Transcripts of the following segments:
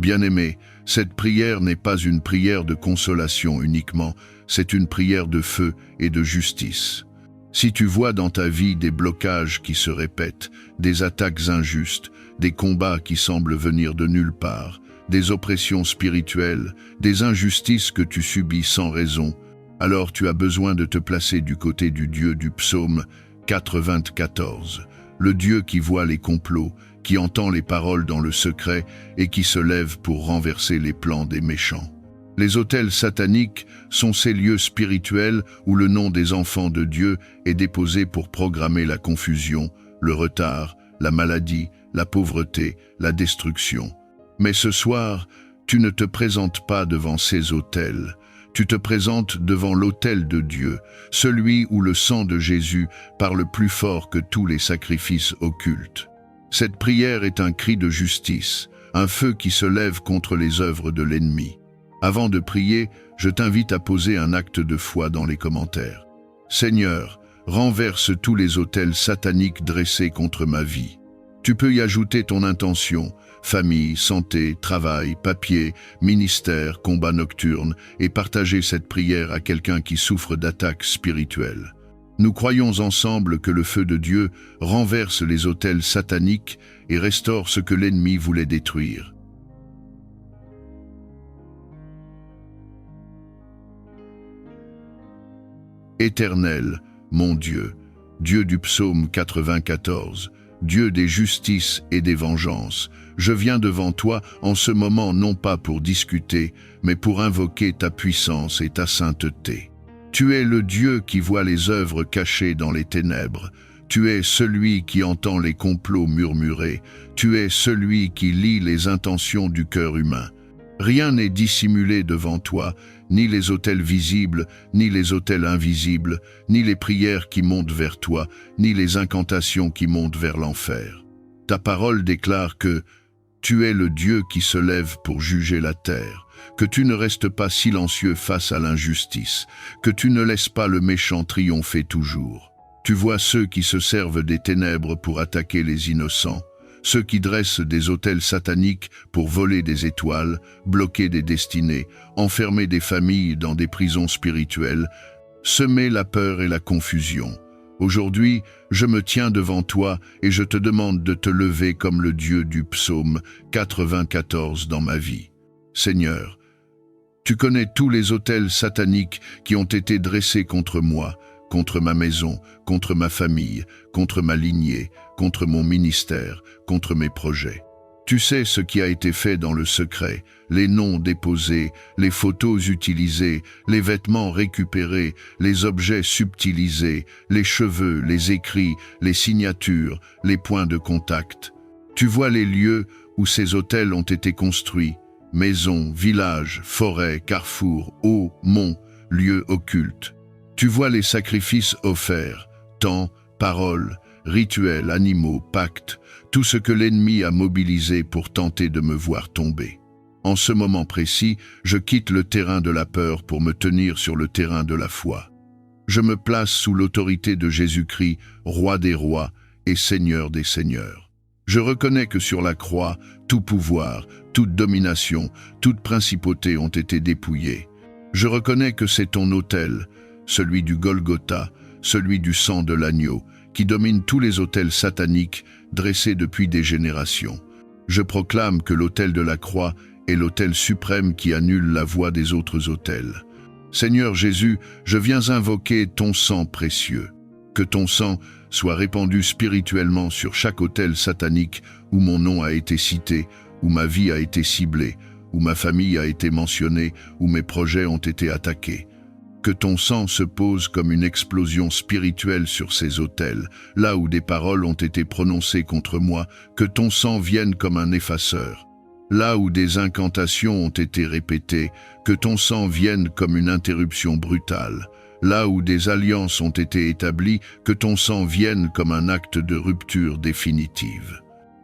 Bien-aimé, cette prière n'est pas une prière de consolation uniquement, c'est une prière de feu et de justice. Si tu vois dans ta vie des blocages qui se répètent, des attaques injustes, des combats qui semblent venir de nulle part, des oppressions spirituelles, des injustices que tu subis sans raison, alors tu as besoin de te placer du côté du Dieu du psaume 94, le Dieu qui voit les complots, qui entend les paroles dans le secret et qui se lève pour renverser les plans des méchants. Les autels sataniques sont ces lieux spirituels où le nom des enfants de Dieu est déposé pour programmer la confusion, le retard, la maladie, la pauvreté, la destruction. Mais ce soir, tu ne te présentes pas devant ces autels. Tu te présentes devant l'autel de Dieu, celui où le sang de Jésus parle plus fort que tous les sacrifices occultes. Cette prière est un cri de justice, un feu qui se lève contre les œuvres de l'ennemi. Avant de prier, je t'invite à poser un acte de foi dans les commentaires. Seigneur, renverse tous les autels sataniques dressés contre ma vie. Tu peux y ajouter ton intention, famille, santé, travail, papier, ministère, combat nocturne, et partager cette prière à quelqu'un qui souffre d'attaques spirituelles. Nous croyons ensemble que le feu de Dieu renverse les autels sataniques et restaure ce que l'ennemi voulait détruire. Éternel, mon Dieu, Dieu du psaume 94, Dieu des justices et des vengeances, je viens devant toi en ce moment non pas pour discuter, mais pour invoquer ta puissance et ta sainteté. Tu es le Dieu qui voit les œuvres cachées dans les ténèbres. Tu es celui qui entend les complots murmurer. Tu es celui qui lit les intentions du cœur humain. Rien n'est dissimulé devant toi, ni les autels visibles, ni les autels invisibles, ni les prières qui montent vers toi, ni les incantations qui montent vers l'enfer. Ta parole déclare que tu es le Dieu qui se lève pour juger la terre, que tu ne restes pas silencieux face à l'injustice, que tu ne laisses pas le méchant triompher toujours. Tu vois ceux qui se servent des ténèbres pour attaquer les innocents, ceux qui dressent des autels sataniques pour voler des étoiles, bloquer des destinées, enfermer des familles dans des prisons spirituelles, semer la peur et la confusion. Aujourd'hui, je me tiens devant toi et je te demande de te lever comme le Dieu du psaume 94 dans ma vie. Seigneur, tu connais tous les autels sataniques qui ont été dressés contre moi, contre ma maison, contre ma famille, contre ma lignée, contre mon ministère, contre mes projets. Tu sais ce qui a été fait dans le secret, les noms déposés, les photos utilisées, les vêtements récupérés, les objets subtilisés, les cheveux, les écrits, les signatures, les points de contact. Tu vois les lieux où ces autels ont été construits, maisons, villages, forêts, carrefours, eaux, monts, lieux occultes. Tu vois les sacrifices offerts, temps, paroles, rituels, animaux, pactes, tout ce que l'ennemi a mobilisé pour tenter de me voir tomber. En ce moment précis, je quitte le terrain de la peur pour me tenir sur le terrain de la foi. Je me place sous l'autorité de Jésus-Christ, Roi des rois et Seigneur des seigneurs. Je reconnais que sur la croix, tout pouvoir, toute domination, toute principauté ont été dépouillés. Je reconnais que c'est ton autel, celui du Golgotha, celui du sang de l'agneau, qui domine tous les autels sataniques dressés depuis des générations. Je proclame que l'autel de la croix est l'autel suprême qui annule la voix des autres autels. Seigneur Jésus, je viens invoquer ton sang précieux. Que ton sang soit répandu spirituellement sur chaque autel satanique où mon nom a été cité, où ma vie a été ciblée, où ma famille a été mentionnée, où mes projets ont été attaqués. Que ton sang se pose comme une explosion spirituelle sur ces autels, là où des paroles ont été prononcées contre moi, que ton sang vienne comme un effaceur. Là où des incantations ont été répétées, que ton sang vienne comme une interruption brutale. Là où des alliances ont été établies, que ton sang vienne comme un acte de rupture définitive.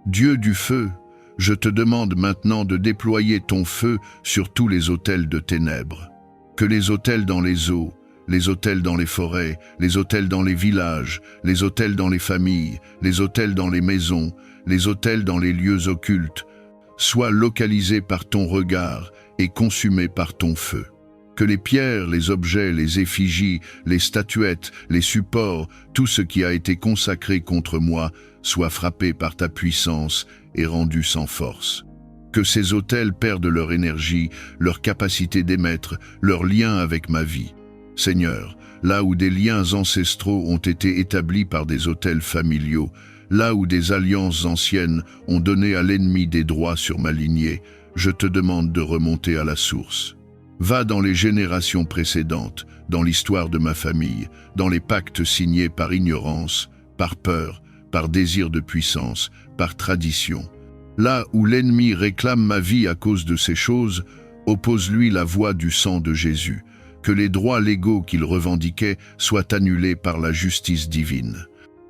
Dieu du feu, je te demande maintenant de déployer ton feu sur tous les autels de ténèbres. Que les autels dans les eaux, les autels dans les forêts, les autels dans les villages, les autels dans les familles, les autels dans les maisons, les autels dans les lieux occultes, soient localisés par ton regard et consumés par ton feu. Que les pierres, les objets, les effigies, les statuettes, les supports, tout ce qui a été consacré contre moi, soit frappé par ta puissance et rendu sans force. Que ces autels perdent leur énergie, leur capacité d'émettre, leur lien avec ma vie. Seigneur, là où des liens ancestraux ont été établis par des autels familiaux, là où des alliances anciennes ont donné à l'ennemi des droits sur ma lignée, je te demande de remonter à la source. Va dans les générations précédentes, dans l'histoire de ma famille, dans les pactes signés par ignorance, par peur, par désir de puissance, par tradition. Là où l'ennemi réclame ma vie à cause de ces choses, oppose-lui la voix du sang de Jésus. Que les droits légaux qu'il revendiquait soient annulés par la justice divine.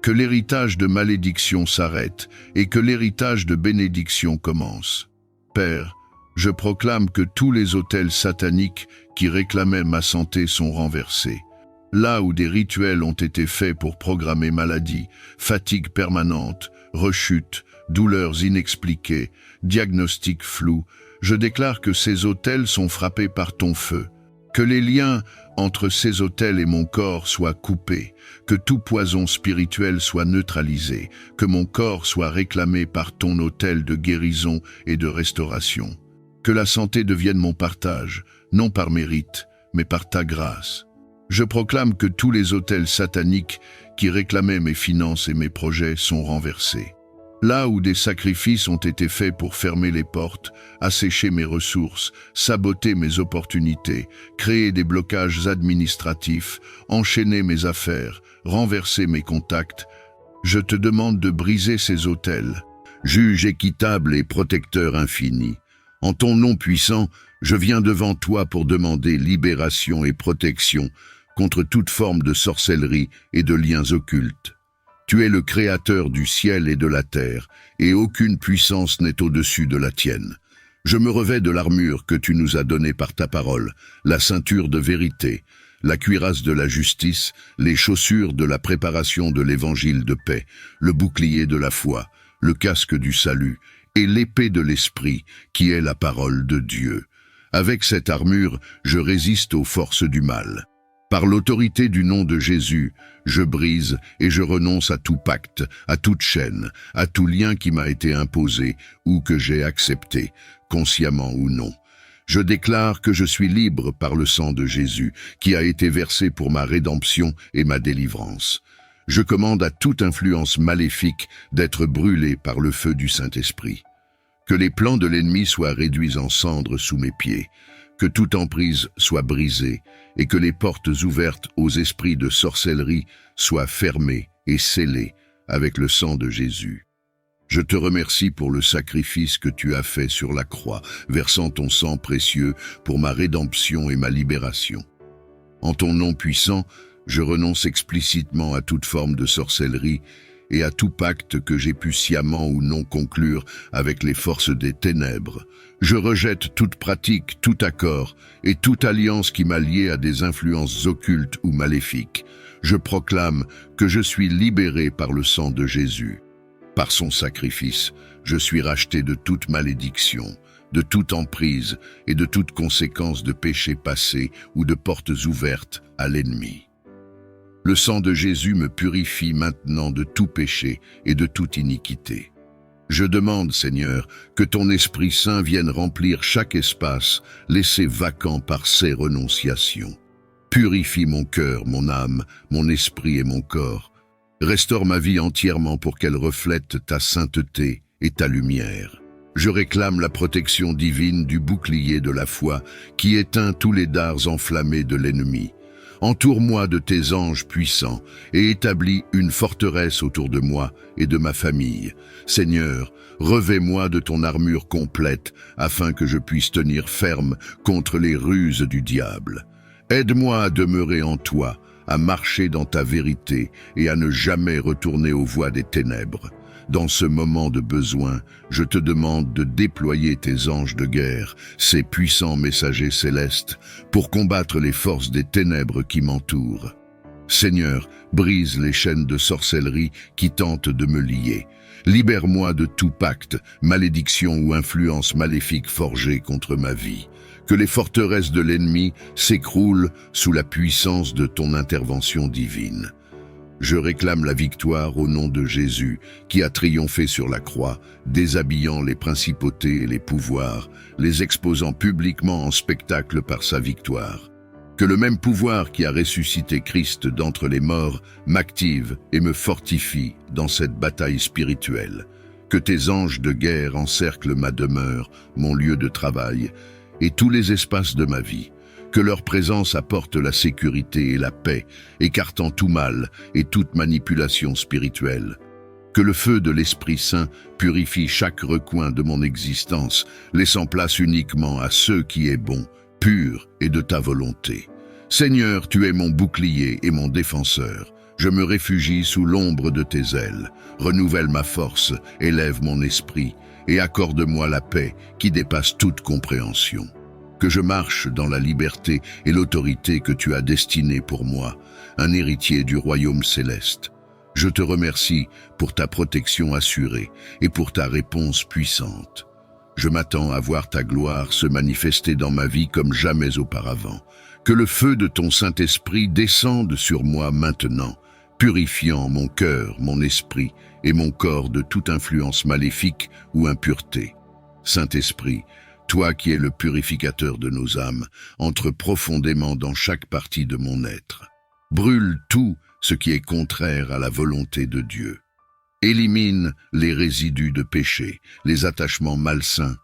Que l'héritage de malédiction s'arrête et que l'héritage de bénédiction commence. Père, je proclame que tous les autels sataniques qui réclamaient ma santé sont renversés. Là où des rituels ont été faits pour programmer maladie, fatigue permanente, rechute, douleurs inexpliquées, diagnostics flous, je déclare que ces autels sont frappés par ton feu. Que les liens entre ces autels et mon corps soient coupés, que tout poison spirituel soit neutralisé, que mon corps soit réclamé par ton autel de guérison et de restauration. Que la santé devienne mon partage, non par mérite, mais par ta grâce. Je proclame que tous les autels sataniques qui réclamaient mes finances et mes projets sont renversés. Là où des sacrifices ont été faits pour fermer les portes, assécher mes ressources, saboter mes opportunités, créer des blocages administratifs, enchaîner mes affaires, renverser mes contacts, je te demande de briser ces autels. Juge équitable et protecteur infini, en ton nom puissant, je viens devant toi pour demander libération et protection contre toute forme de sorcellerie et de liens occultes. Tu es le créateur du ciel et de la terre, et aucune puissance n'est au-dessus de la tienne. Je me revêts de l'armure que tu nous as donnée par ta parole, la ceinture de vérité, la cuirasse de la justice, les chaussures de la préparation de l'évangile de paix, le bouclier de la foi, le casque du salut, et l'épée de l'esprit, qui est la parole de Dieu. Avec cette armure, je résiste aux forces du mal. Par l'autorité du nom de Jésus, je brise et je renonce à tout pacte, à toute chaîne, à tout lien qui m'a été imposé ou que j'ai accepté, consciemment ou non. Je déclare que je suis libre par le sang de Jésus, qui a été versé pour ma rédemption et ma délivrance. Je commande à toute influence maléfique d'être brûlée par le feu du Saint-Esprit. Que les plans de l'ennemi soient réduits en cendres sous mes pieds, que toute emprise soit brisée et que les portes ouvertes aux esprits de sorcellerie soient fermées et scellées avec le sang de Jésus. Je te remercie pour le sacrifice que tu as fait sur la croix, versant ton sang précieux pour ma rédemption et ma libération. En ton nom puissant, je renonce explicitement à toute forme de sorcellerie et à tout pacte que j'ai pu sciemment ou non conclure avec les forces des ténèbres. Je rejette toute pratique, tout accord et toute alliance qui m'a lié à des influences occultes ou maléfiques. Je proclame que je suis libéré par le sang de Jésus. Par son sacrifice, je suis racheté de toute malédiction, de toute emprise et de toute conséquence de péché passé ou de portes ouvertes à l'ennemi. Le sang de Jésus me purifie maintenant de tout péché et de toute iniquité. Je demande, Seigneur, que ton Esprit Saint vienne remplir chaque espace laissé vacant par ces renonciations. Purifie mon cœur, mon âme, mon esprit et mon corps. Restaure ma vie entièrement pour qu'elle reflète ta sainteté et ta lumière. Je réclame la protection divine du bouclier de la foi qui éteint tous les dards enflammés de l'ennemi. Entoure-moi de tes anges puissants et établis une forteresse autour de moi et de ma famille. Seigneur, revêt-moi de ton armure complète afin que je puisse tenir ferme contre les ruses du diable. Aide-moi à demeurer en toi, à marcher dans ta vérité et à ne jamais retourner aux voies des ténèbres. Dans ce moment de besoin, je te demande de déployer tes anges de guerre, ces puissants messagers célestes, pour combattre les forces des ténèbres qui m'entourent. Seigneur, brise les chaînes de sorcellerie qui tentent de me lier. Libère-moi de tout pacte, malédiction ou influence maléfique forgée contre ma vie. Que les forteresses de l'ennemi s'écroulent sous la puissance de ton intervention divine. Je réclame la victoire au nom de Jésus, qui a triomphé sur la croix, déshabillant les principautés et les pouvoirs, les exposant publiquement en spectacle par sa victoire. Que le même pouvoir qui a ressuscité Christ d'entre les morts m'active et me fortifie dans cette bataille spirituelle. Que tes anges de guerre encerclent ma demeure, mon lieu de travail, et tous les espaces de ma vie. Que leur présence apporte la sécurité et la paix, écartant tout mal et toute manipulation spirituelle. Que le feu de l'Esprit Saint purifie chaque recoin de mon existence, laissant place uniquement à ce qui est bon, pur et de ta volonté. Seigneur, tu es mon bouclier et mon défenseur. Je me réfugie sous l'ombre de tes ailes. Renouvelle ma force, élève mon esprit, et accorde-moi la paix qui dépasse toute compréhension. Que je marche dans la liberté et l'autorité que tu as destinée pour moi, un héritier du royaume céleste. Je te remercie pour ta protection assurée et pour ta réponse puissante. Je m'attends à voir ta gloire se manifester dans ma vie comme jamais auparavant. Que le feu de ton Saint-Esprit descende sur moi maintenant, purifiant mon cœur, mon esprit et mon corps de toute influence maléfique ou impureté. Saint-Esprit, toi qui es le purificateur de nos âmes, entre profondément dans chaque partie de mon être. Brûle tout ce qui est contraire à la volonté de Dieu. Élimine les résidus de péché, les attachements malsains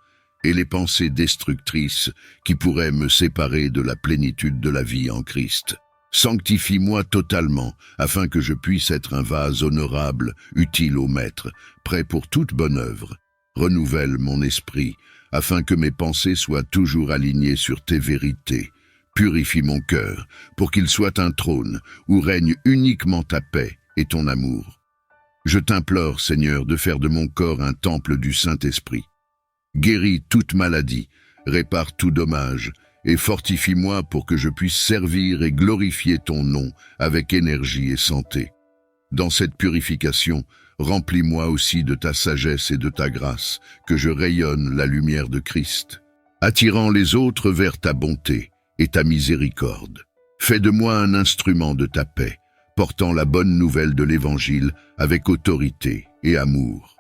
et les pensées destructrices qui pourraient me séparer de la plénitude de la vie en Christ. Sanctifie-moi totalement, afin que je puisse être un vase honorable, utile au Maître, prêt pour toute bonne œuvre. Renouvelle mon esprit, afin que mes pensées soient toujours alignées sur tes vérités. Purifie mon cœur, pour qu'il soit un trône où règne uniquement ta paix et ton amour. Je t'implore, Seigneur, de faire de mon corps un temple du Saint-Esprit. Guéris toute maladie, répare tout dommage, et fortifie-moi pour que je puisse servir et glorifier ton nom avec énergie et santé. Dans cette purification, remplis-moi aussi de ta sagesse et de ta grâce, que je rayonne la lumière de Christ, attirant les autres vers ta bonté et ta miséricorde. Fais de moi un instrument de ta paix, portant la bonne nouvelle de l'Évangile avec autorité et amour.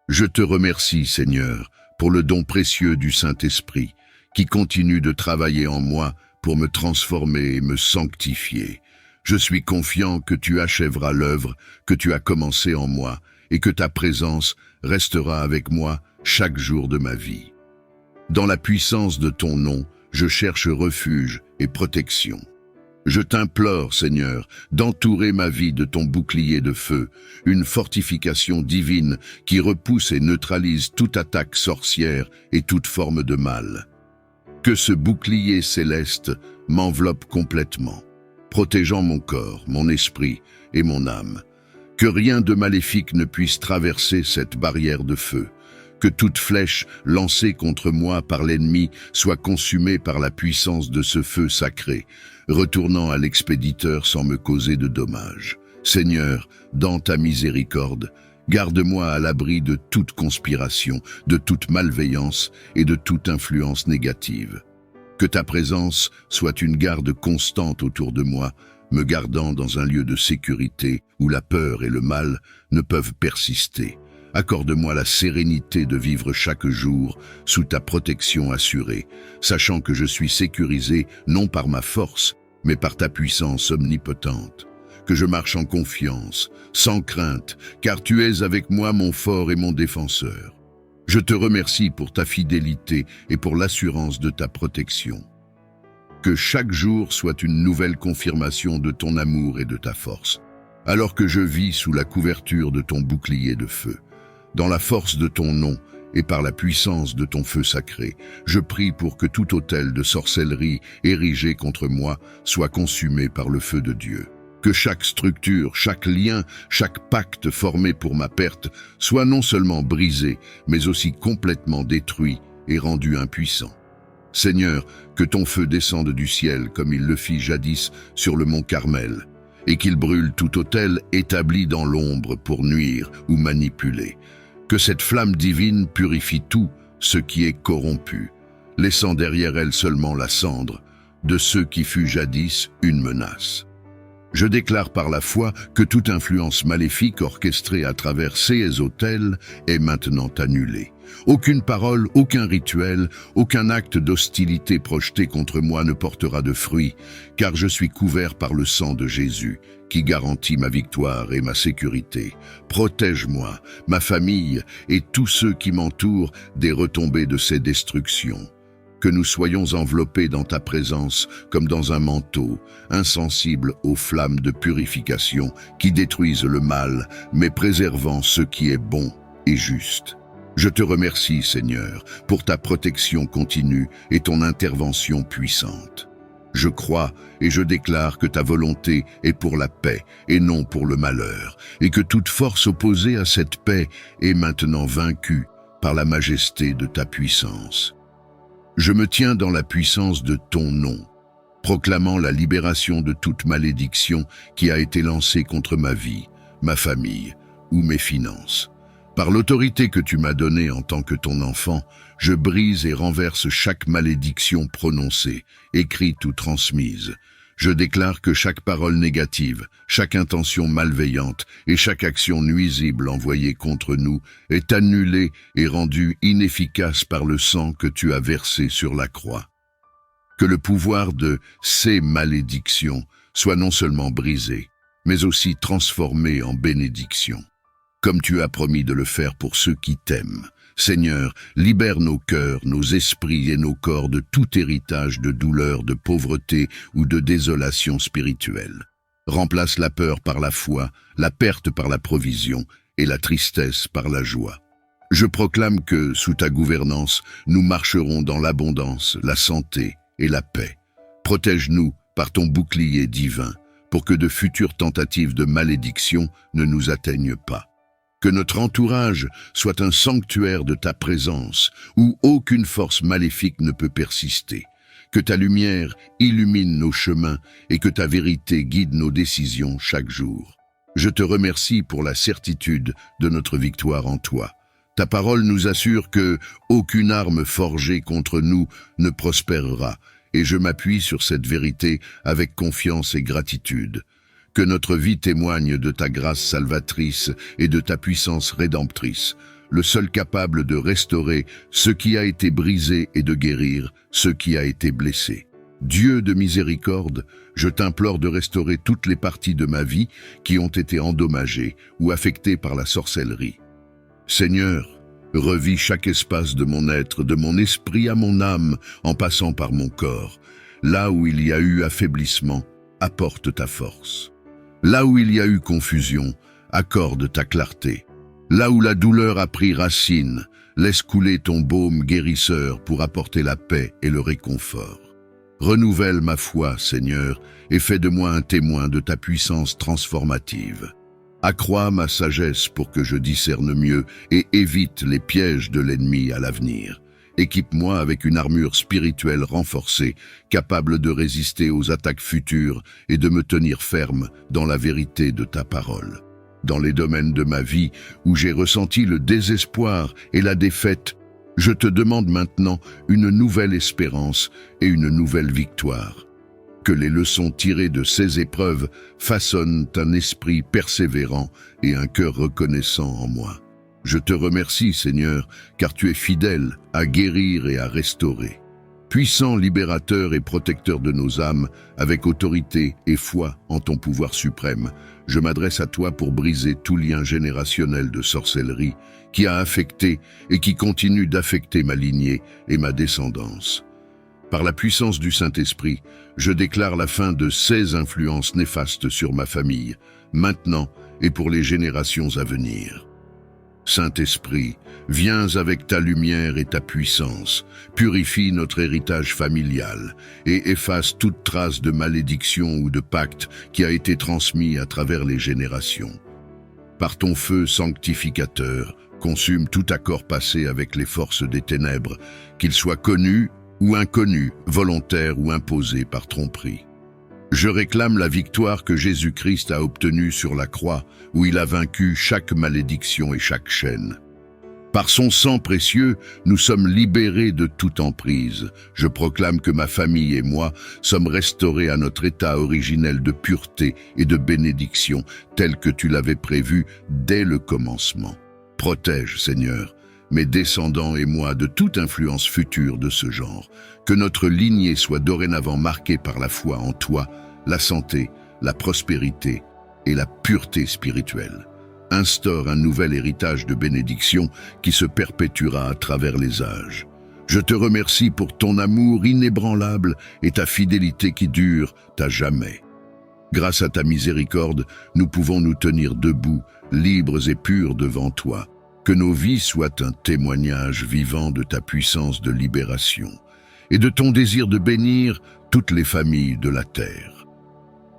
Je te remercie, Seigneur, pour le don précieux du Saint-Esprit, qui continue de travailler en moi pour me transformer et me sanctifier. Je suis confiant que tu achèveras l'œuvre que tu as commencée en moi et que ta présence restera avec moi chaque jour de ma vie. Dans la puissance de ton nom, je cherche refuge et protection. Je t'implore, Seigneur, d'entourer ma vie de ton bouclier de feu, une fortification divine qui repousse et neutralise toute attaque sorcière et toute forme de mal. Que ce bouclier céleste m'enveloppe complètement, protégeant mon corps, mon esprit et mon âme. Que rien de maléfique ne puisse traverser cette barrière de feu. Que toute flèche lancée contre moi par l'ennemi soit consumée par la puissance de ce feu sacré, retournant à l'expéditeur sans me causer de dommages. Seigneur, dans ta miséricorde, garde-moi à l'abri de toute conspiration, de toute malveillance et de toute influence négative. Que ta présence soit une garde constante autour de moi, me gardant dans un lieu de sécurité où la peur et le mal ne peuvent persister. Accorde-moi la sérénité de vivre chaque jour sous ta protection assurée, sachant que je suis sécurisé non par ma force, mais par ta puissance omnipotente. Que je marche en confiance, sans crainte, car tu es avec moi mon fort et mon défenseur. Je te remercie pour ta fidélité et pour l'assurance de ta protection. Que chaque jour soit une nouvelle confirmation de ton amour et de ta force, alors que je vis sous la couverture de ton bouclier de feu. Dans la force de ton nom et par la puissance de ton feu sacré, je prie pour que tout autel de sorcellerie érigé contre moi soit consumé par le feu de Dieu. Que chaque structure, chaque lien, chaque pacte formé pour ma perte soit non seulement brisé, mais aussi complètement détruit et rendu impuissant. Seigneur, que ton feu descende du ciel comme il le fit jadis sur le mont Carmel, et qu'il brûle tout autel établi dans l'ombre pour nuire ou manipuler. Que cette flamme divine purifie tout ce qui est corrompu, laissant derrière elle seulement la cendre de ce qui fut jadis une menace. Je déclare par la foi que toute influence maléfique orchestrée à travers ces autels est maintenant annulée. Aucune parole, aucun rituel, aucun acte d'hostilité projeté contre moi ne portera de fruit, car je suis couvert par le sang de Jésus, qui garantit ma victoire et ma sécurité. Protège-moi, ma famille et tous ceux qui m'entourent des retombées de ces destructions. Que nous soyons enveloppés dans ta présence comme dans un manteau, insensibles aux flammes de purification qui détruisent le mal, mais préservant ce qui est bon et juste. Je te remercie, Seigneur, pour ta protection continue et ton intervention puissante. Je crois et je déclare que ta volonté est pour la paix et non pour le malheur, et que toute force opposée à cette paix est maintenant vaincue par la majesté de ta puissance. Je me tiens dans la puissance de ton nom, proclamant la libération de toute malédiction qui a été lancée contre ma vie, ma famille ou mes finances. Par l'autorité que tu m'as donnée en tant que ton enfant, je brise et renverse chaque malédiction prononcée, écrite ou transmise. Je déclare que chaque parole négative, chaque intention malveillante et chaque action nuisible envoyée contre nous est annulée et rendue inefficace par le sang que tu as versé sur la croix. Que le pouvoir de ces malédictions soit non seulement brisé, mais aussi transformé en bénédiction, comme tu as promis de le faire pour ceux qui t'aiment. Seigneur, libère nos cœurs, nos esprits et nos corps de tout héritage de douleur, de pauvreté ou de désolation spirituelle. Remplace la peur par la foi, la perte par la provision et la tristesse par la joie. Je proclame que, sous ta gouvernance, nous marcherons dans l'abondance, la santé et la paix. Protège-nous par ton bouclier divin, pour que de futures tentatives de malédiction ne nous atteignent pas. Que notre entourage soit un sanctuaire de ta présence, où aucune force maléfique ne peut persister. Que ta lumière illumine nos chemins et que ta vérité guide nos décisions chaque jour. Je te remercie pour la certitude de notre victoire en toi. Ta parole nous assure que aucune arme forgée contre nous ne prospérera, et je m'appuie sur cette vérité avec confiance et gratitude. Que notre vie témoigne de ta grâce salvatrice et de ta puissance rédemptrice, le seul capable de restaurer ce qui a été brisé et de guérir ce qui a été blessé. Dieu de miséricorde, je t'implore de restaurer toutes les parties de ma vie qui ont été endommagées ou affectées par la sorcellerie. Seigneur, revis chaque espace de mon être, de mon esprit à mon âme, en passant par mon corps. Là où il y a eu affaiblissement, apporte ta force. Là où il y a eu confusion, accorde ta clarté. Là où la douleur a pris racine, laisse couler ton baume guérisseur pour apporter la paix et le réconfort. Renouvelle ma foi, Seigneur, et fais de moi un témoin de ta puissance transformative. Accrois ma sagesse pour que je discerne mieux et évite les pièges de l'ennemi à l'avenir. Équipe-moi avec une armure spirituelle renforcée, capable de résister aux attaques futures et de me tenir ferme dans la vérité de ta parole. Dans les domaines de ma vie où j'ai ressenti le désespoir et la défaite, je te demande maintenant une nouvelle espérance et une nouvelle victoire. Que les leçons tirées de ces épreuves façonnent un esprit persévérant et un cœur reconnaissant en moi. Je te remercie, Seigneur, car tu es fidèle à guérir et à restaurer. Puissant libérateur et protecteur de nos âmes, avec autorité et foi en ton pouvoir suprême, je m'adresse à toi pour briser tout lien générationnel de sorcellerie qui a affecté et qui continue d'affecter ma lignée et ma descendance. Par la puissance du Saint-Esprit, je déclare la fin de ces influences néfastes sur ma famille, maintenant et pour les générations à venir. Saint-Esprit, viens avec ta lumière et ta puissance, purifie notre héritage familial et efface toute trace de malédiction ou de pacte qui a été transmis à travers les générations. Par ton feu sanctificateur, consume tout accord passé avec les forces des ténèbres, qu'ils soient connus ou inconnus, volontaires ou imposés par tromperie. Je réclame la victoire que Jésus-Christ a obtenue sur la croix, où il a vaincu chaque malédiction et chaque chaîne. Par son sang précieux, nous sommes libérés de toute emprise. Je proclame que ma famille et moi sommes restaurés à notre état originel de pureté et de bénédiction, tel que tu l'avais prévu dès le commencement. Protège, Seigneur, mes descendants et moi de toute influence future de ce genre. Que notre lignée soit dorénavant marquée par la foi en toi, la santé, la prospérité et la pureté spirituelle. Instaure un nouvel héritage de bénédiction qui se perpétuera à travers les âges. Je te remercie pour ton amour inébranlable et ta fidélité qui dure à jamais. Grâce à ta miséricorde, nous pouvons nous tenir debout, libres et purs devant toi. Que nos vies soient un témoignage vivant de ta puissance de libération et de ton désir de bénir toutes les familles de la terre.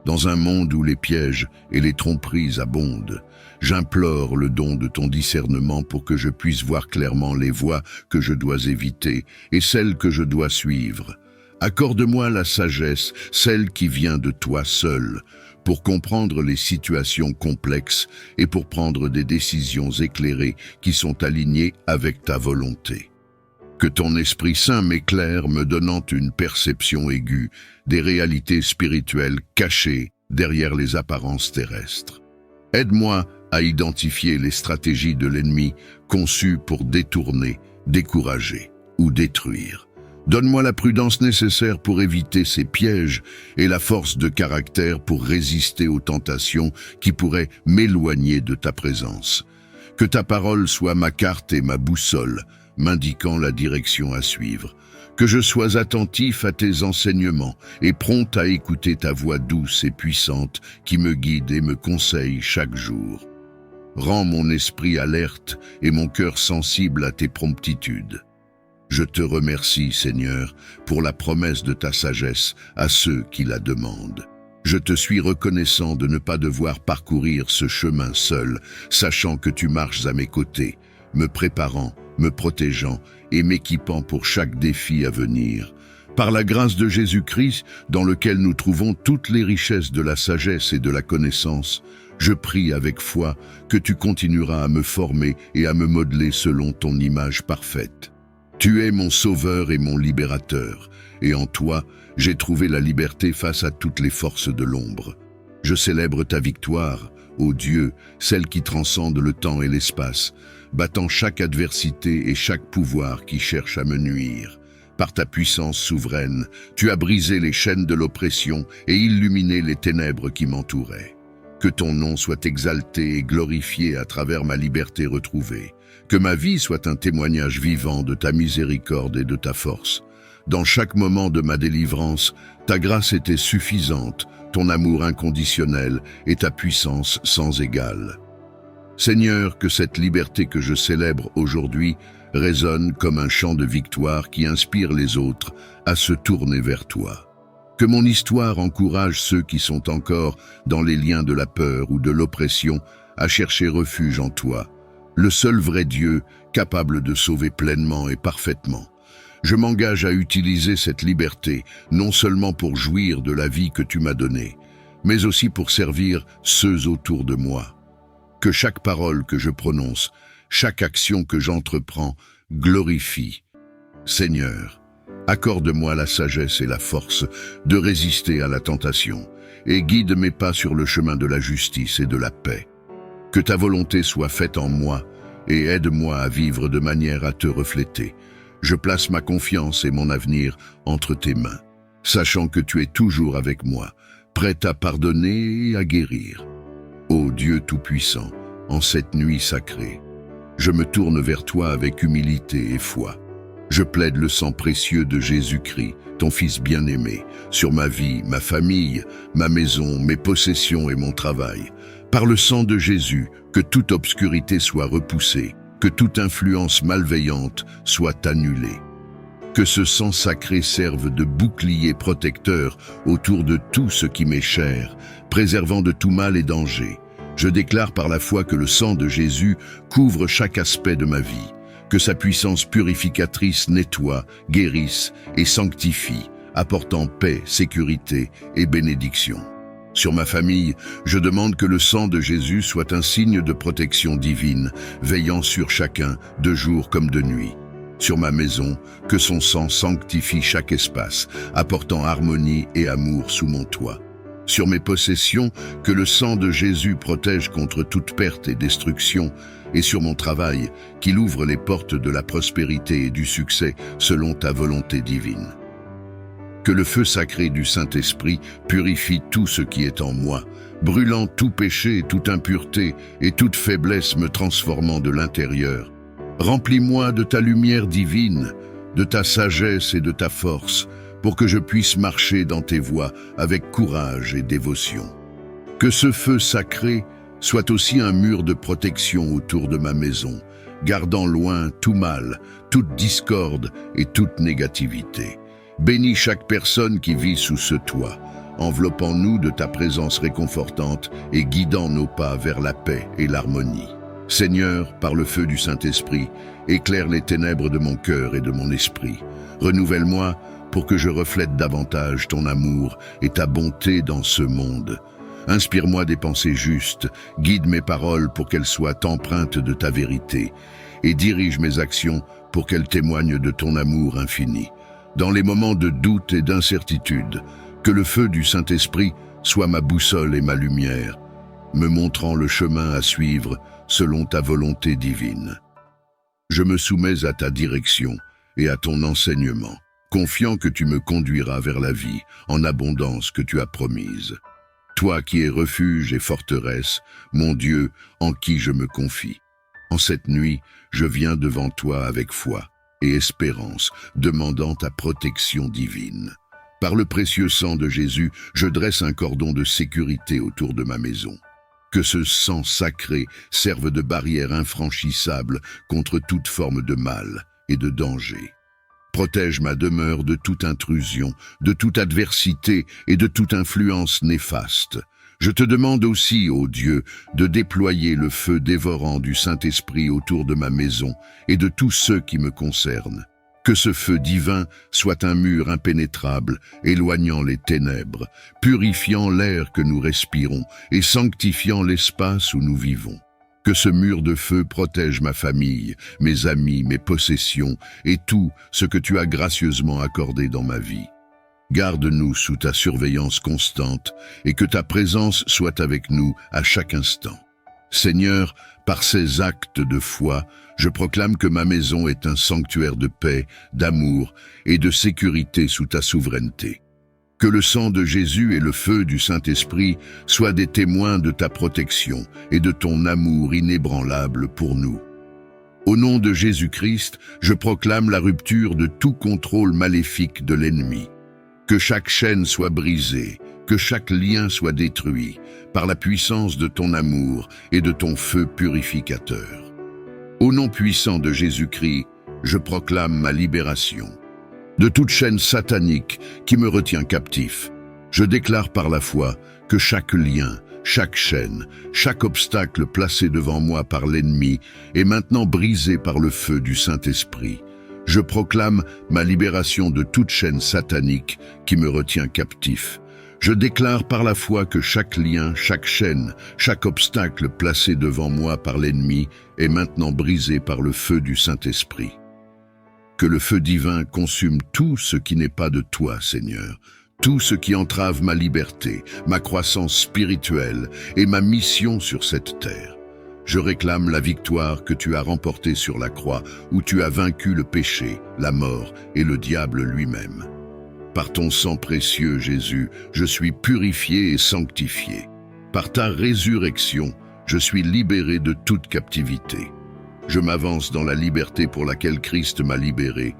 Dans un monde où les pièges et les tromperies abondent, j'implore le don de ton discernement pour que je puisse voir clairement les voies que je dois éviter et celles que je dois suivre. Accorde-moi la sagesse, celle qui vient de toi seul, pour comprendre les situations complexes et pour prendre des décisions éclairées qui sont alignées avec ta volonté. Que ton Esprit Saint m'éclaire, me donnant une perception aiguë des réalités spirituelles cachées derrière les apparences terrestres. Aide-moi à identifier les stratégies de l'ennemi conçues pour détourner, décourager ou détruire. Donne-moi la prudence nécessaire pour éviter ces pièges et la force de caractère pour résister aux tentations qui pourraient m'éloigner de ta présence. Que ta parole soit ma carte et ma boussole, m'indiquant la direction à suivre. Que je sois attentif à tes enseignements et prompt à écouter ta voix douce et puissante qui me guide et me conseille chaque jour. Rends mon esprit alerte et mon cœur sensible à tes promptitudes. Je te remercie, Seigneur, pour la promesse de ta sagesse à ceux qui la demandent. Je te suis reconnaissant de ne pas devoir parcourir ce chemin seul, sachant que tu marches à mes côtés, me préparant, me protégeant et m'équipant pour chaque défi à venir. Par la grâce de Jésus-Christ, dans lequel nous trouvons toutes les richesses de la sagesse et de la connaissance, je prie avec foi que tu continueras à me former et à me modeler selon ton image parfaite. Tu es mon sauveur et mon libérateur, et en toi, j'ai trouvé la liberté face à toutes les forces de l'ombre. Je célèbre ta victoire, ô Dieu, celle qui transcende le temps et l'espace, battant chaque adversité et chaque pouvoir qui cherche à me nuire. Par ta puissance souveraine, tu as brisé les chaînes de l'oppression et illuminé les ténèbres qui m'entouraient. Que ton nom soit exalté et glorifié à travers ma liberté retrouvée. Que ma vie soit un témoignage vivant de ta miséricorde et de ta force. Dans chaque moment de ma délivrance, ta grâce était suffisante, ton amour inconditionnel et ta puissance sans égale. Seigneur, que cette liberté que je célèbre aujourd'hui résonne comme un chant de victoire qui inspire les autres à se tourner vers toi. Que mon histoire encourage ceux qui sont encore dans les liens de la peur ou de l'oppression à chercher refuge en toi, le seul vrai Dieu capable de sauver pleinement et parfaitement. Je m'engage à utiliser cette liberté non seulement pour jouir de la vie que tu m'as donnée, mais aussi pour servir ceux autour de moi. Que chaque parole que je prononce, chaque action que j'entreprends, glorifie. Seigneur, accorde-moi la sagesse et la force de résister à la tentation et guide mes pas sur le chemin de la justice et de la paix. Que ta volonté soit faite en moi et aide-moi à vivre de manière à te refléter. Je place ma confiance et mon avenir entre tes mains, sachant que tu es toujours avec moi, prêt à pardonner et à guérir. Ô Dieu Tout-Puissant, en cette nuit sacrée, je me tourne vers toi avec humilité et foi. Je plaide le sang précieux de Jésus-Christ, ton Fils bien-aimé, sur ma vie, ma famille, ma maison, mes possessions et mon travail. Par le sang de Jésus, que toute obscurité soit repoussée, que toute influence malveillante soit annulée. Que ce sang sacré serve de bouclier protecteur autour de tout ce qui m'est cher, préservant de tout mal et danger. Je déclare par la foi que le sang de Jésus couvre chaque aspect de ma vie, que sa puissance purificatrice nettoie, guérisse et sanctifie, apportant paix, sécurité et bénédiction. Sur ma famille, je demande que le sang de Jésus soit un signe de protection divine, veillant sur chacun, de jour comme de nuit. Sur ma maison, que son sang sanctifie chaque espace, apportant harmonie et amour sous mon toit. Sur mes possessions, que le sang de Jésus protège contre toute perte et destruction, et sur mon travail, qu'il ouvre les portes de la prospérité et du succès selon ta volonté divine. Que le feu sacré du Saint-Esprit purifie tout ce qui est en moi, brûlant tout péché, toute impureté et toute faiblesse me transformant de l'intérieur. Remplis-moi de ta lumière divine, de ta sagesse et de ta force, pour que je puisse marcher dans tes voies avec courage et dévotion. Que ce feu sacré soit aussi un mur de protection autour de ma maison, gardant loin tout mal, toute discorde et toute négativité. Bénis chaque personne qui vit sous ce toit, enveloppant-nous de ta présence réconfortante et guidant nos pas vers la paix et l'harmonie. Seigneur, par le feu du Saint-Esprit, éclaire les ténèbres de mon cœur et de mon esprit. Renouvelle-moi pour que je reflète davantage ton amour et ta bonté dans ce monde. Inspire-moi des pensées justes, guide mes paroles pour qu'elles soient empreintes de ta vérité, et dirige mes actions pour qu'elles témoignent de ton amour infini. Dans les moments de doute et d'incertitude, que le feu du Saint-Esprit soit ma boussole et ma lumière, me montrant le chemin à suivre selon ta volonté divine. Je me soumets à ta direction et à ton enseignement, confiant que tu me conduiras vers la vie en abondance que tu as promise. Toi qui es refuge et forteresse, mon Dieu, en qui je me confie. En cette nuit, je viens devant toi avec foi et espérance, demandant ta protection divine. Par le précieux sang de Jésus, je dresse un cordon de sécurité autour de ma maison. Que ce sang sacré serve de barrière infranchissable contre toute forme de mal et de danger. Protège ma demeure de toute intrusion, de toute adversité et de toute influence néfaste. Je te demande aussi, ô Dieu, de déployer le feu dévorant du Saint-Esprit autour de ma maison et de tous ceux qui me concernent. Que ce feu divin soit un mur impénétrable, éloignant les ténèbres, purifiant l'air que nous respirons et sanctifiant l'espace où nous vivons. Que ce mur de feu protège ma famille, mes amis, mes possessions et tout ce que tu as gracieusement accordé dans ma vie. Garde-nous sous ta surveillance constante et que ta présence soit avec nous à chaque instant. Seigneur, par ces actes de foi, je proclame que ma maison est un sanctuaire de paix, d'amour et de sécurité sous ta souveraineté. Que le sang de Jésus et le feu du Saint-Esprit soient des témoins de ta protection et de ton amour inébranlable pour nous. Au nom de Jésus-Christ, je proclame la rupture de tout contrôle maléfique de l'ennemi. Que chaque chaîne soit brisée, que chaque lien soit détruit, par la puissance de ton amour et de ton feu purificateur. Au nom puissant de Jésus-Christ, je proclame ma libération. De toute chaîne satanique qui me retient captif, je déclare par la foi que chaque lien, chaque chaîne, chaque obstacle placé devant moi par l'ennemi est maintenant brisé par le feu du Saint-Esprit. Je proclame ma libération de toute chaîne satanique qui me retient captif. Je déclare par la foi que chaque lien, chaque chaîne, chaque obstacle placé devant moi par l'ennemi est maintenant brisé par le feu du Saint-Esprit. Que le feu divin consume tout ce qui n'est pas de toi, Seigneur, tout ce qui entrave ma liberté, ma croissance spirituelle et ma mission sur cette terre. Je réclame la victoire que tu as remportée sur la croix, où tu as vaincu le péché, la mort et le diable lui-même. Par ton sang précieux, Jésus, je suis purifié et sanctifié. Par ta résurrection, je suis libéré de toute captivité. Je m'avance dans la liberté pour laquelle Christ m'a libéré,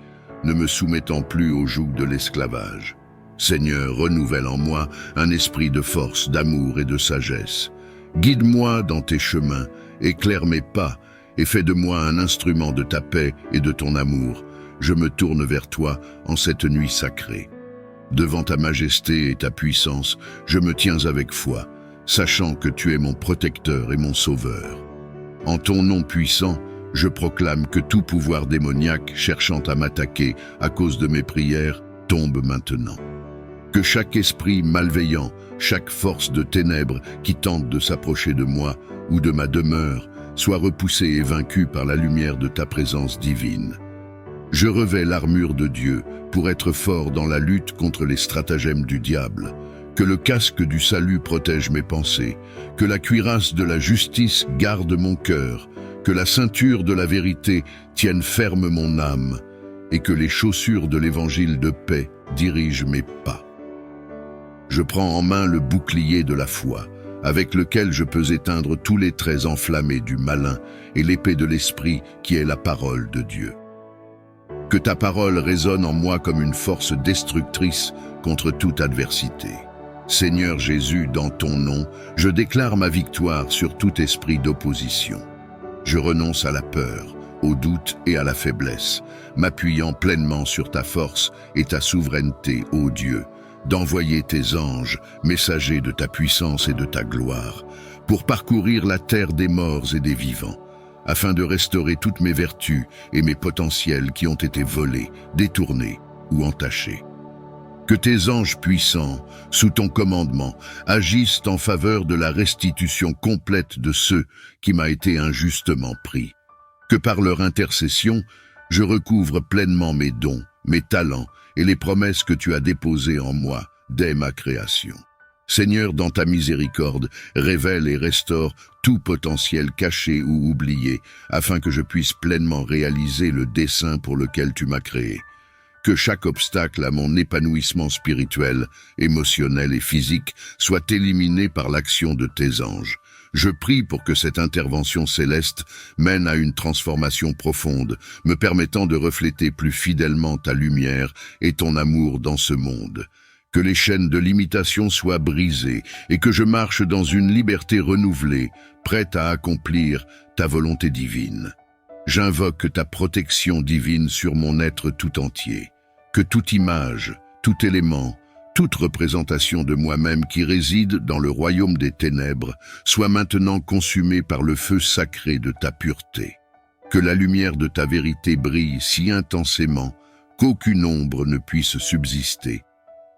ne me soumettant plus au joug de l'esclavage. Seigneur, renouvelle en moi un esprit de force, d'amour et de sagesse. Guide-moi dans tes chemins, éclaire mes pas et fais de moi un instrument de ta paix et de ton amour. Je me tourne vers toi en cette nuit sacrée. Devant ta majesté et ta puissance, je me tiens avec foi, sachant que tu es mon protecteur et mon sauveur. En ton nom puissant, je proclame que tout pouvoir démoniaque cherchant à m'attaquer à cause de mes prières tombe maintenant. Que chaque esprit malveillant, chaque force de ténèbres qui tente de s'approcher de moi ou de ma demeure, soit repoussé et vaincu par la lumière de ta présence divine. Je revêts l'armure de Dieu pour être fort dans la lutte contre les stratagèmes du diable. Que le casque du salut protège mes pensées, que la cuirasse de la justice garde mon cœur, que la ceinture de la vérité tienne ferme mon âme, et que les chaussures de l'évangile de paix dirigent mes pas. Je prends en main le bouclier de la foi, avec lequel je peux éteindre tous les traits enflammés du malin et l'épée de l'esprit qui est la parole de Dieu. Que ta parole résonne en moi comme une force destructrice contre toute adversité. Seigneur Jésus, dans ton nom, je déclare ma victoire sur tout esprit d'opposition. Je renonce à la peur, au doute et à la faiblesse, m'appuyant pleinement sur ta force et ta souveraineté, ô Dieu, d'envoyer tes anges, messagers de ta puissance et de ta gloire, pour parcourir la terre des morts et des vivants, afin de restaurer toutes mes vertus et mes potentiels qui ont été volés, détournés ou entachés. Que tes anges puissants, sous ton commandement, agissent en faveur de la restitution complète de ceux qui m'a été injustement pris. Que par leur intercession, je recouvre pleinement mes dons, mes talents et les promesses que tu as déposées en moi dès ma création. Seigneur, dans ta miséricorde, révèle et restaure tout potentiel caché ou oublié, afin que je puisse pleinement réaliser le dessein pour lequel tu m'as créé. Que chaque obstacle à mon épanouissement spirituel, émotionnel et physique soit éliminé par l'action de tes anges. Je prie pour que cette intervention céleste mène à une transformation profonde, me permettant de refléter plus fidèlement ta lumière et ton amour dans ce monde. Que les chaînes de limitation soient brisées et que je marche dans une liberté renouvelée, prête à accomplir ta volonté divine. J'invoque ta protection divine sur mon être tout entier. Que toute image, tout élément, toute représentation de moi-même qui réside dans le royaume des ténèbres soit maintenant consumée par le feu sacré de ta pureté. Que la lumière de ta vérité brille si intensément qu'aucune ombre ne puisse subsister,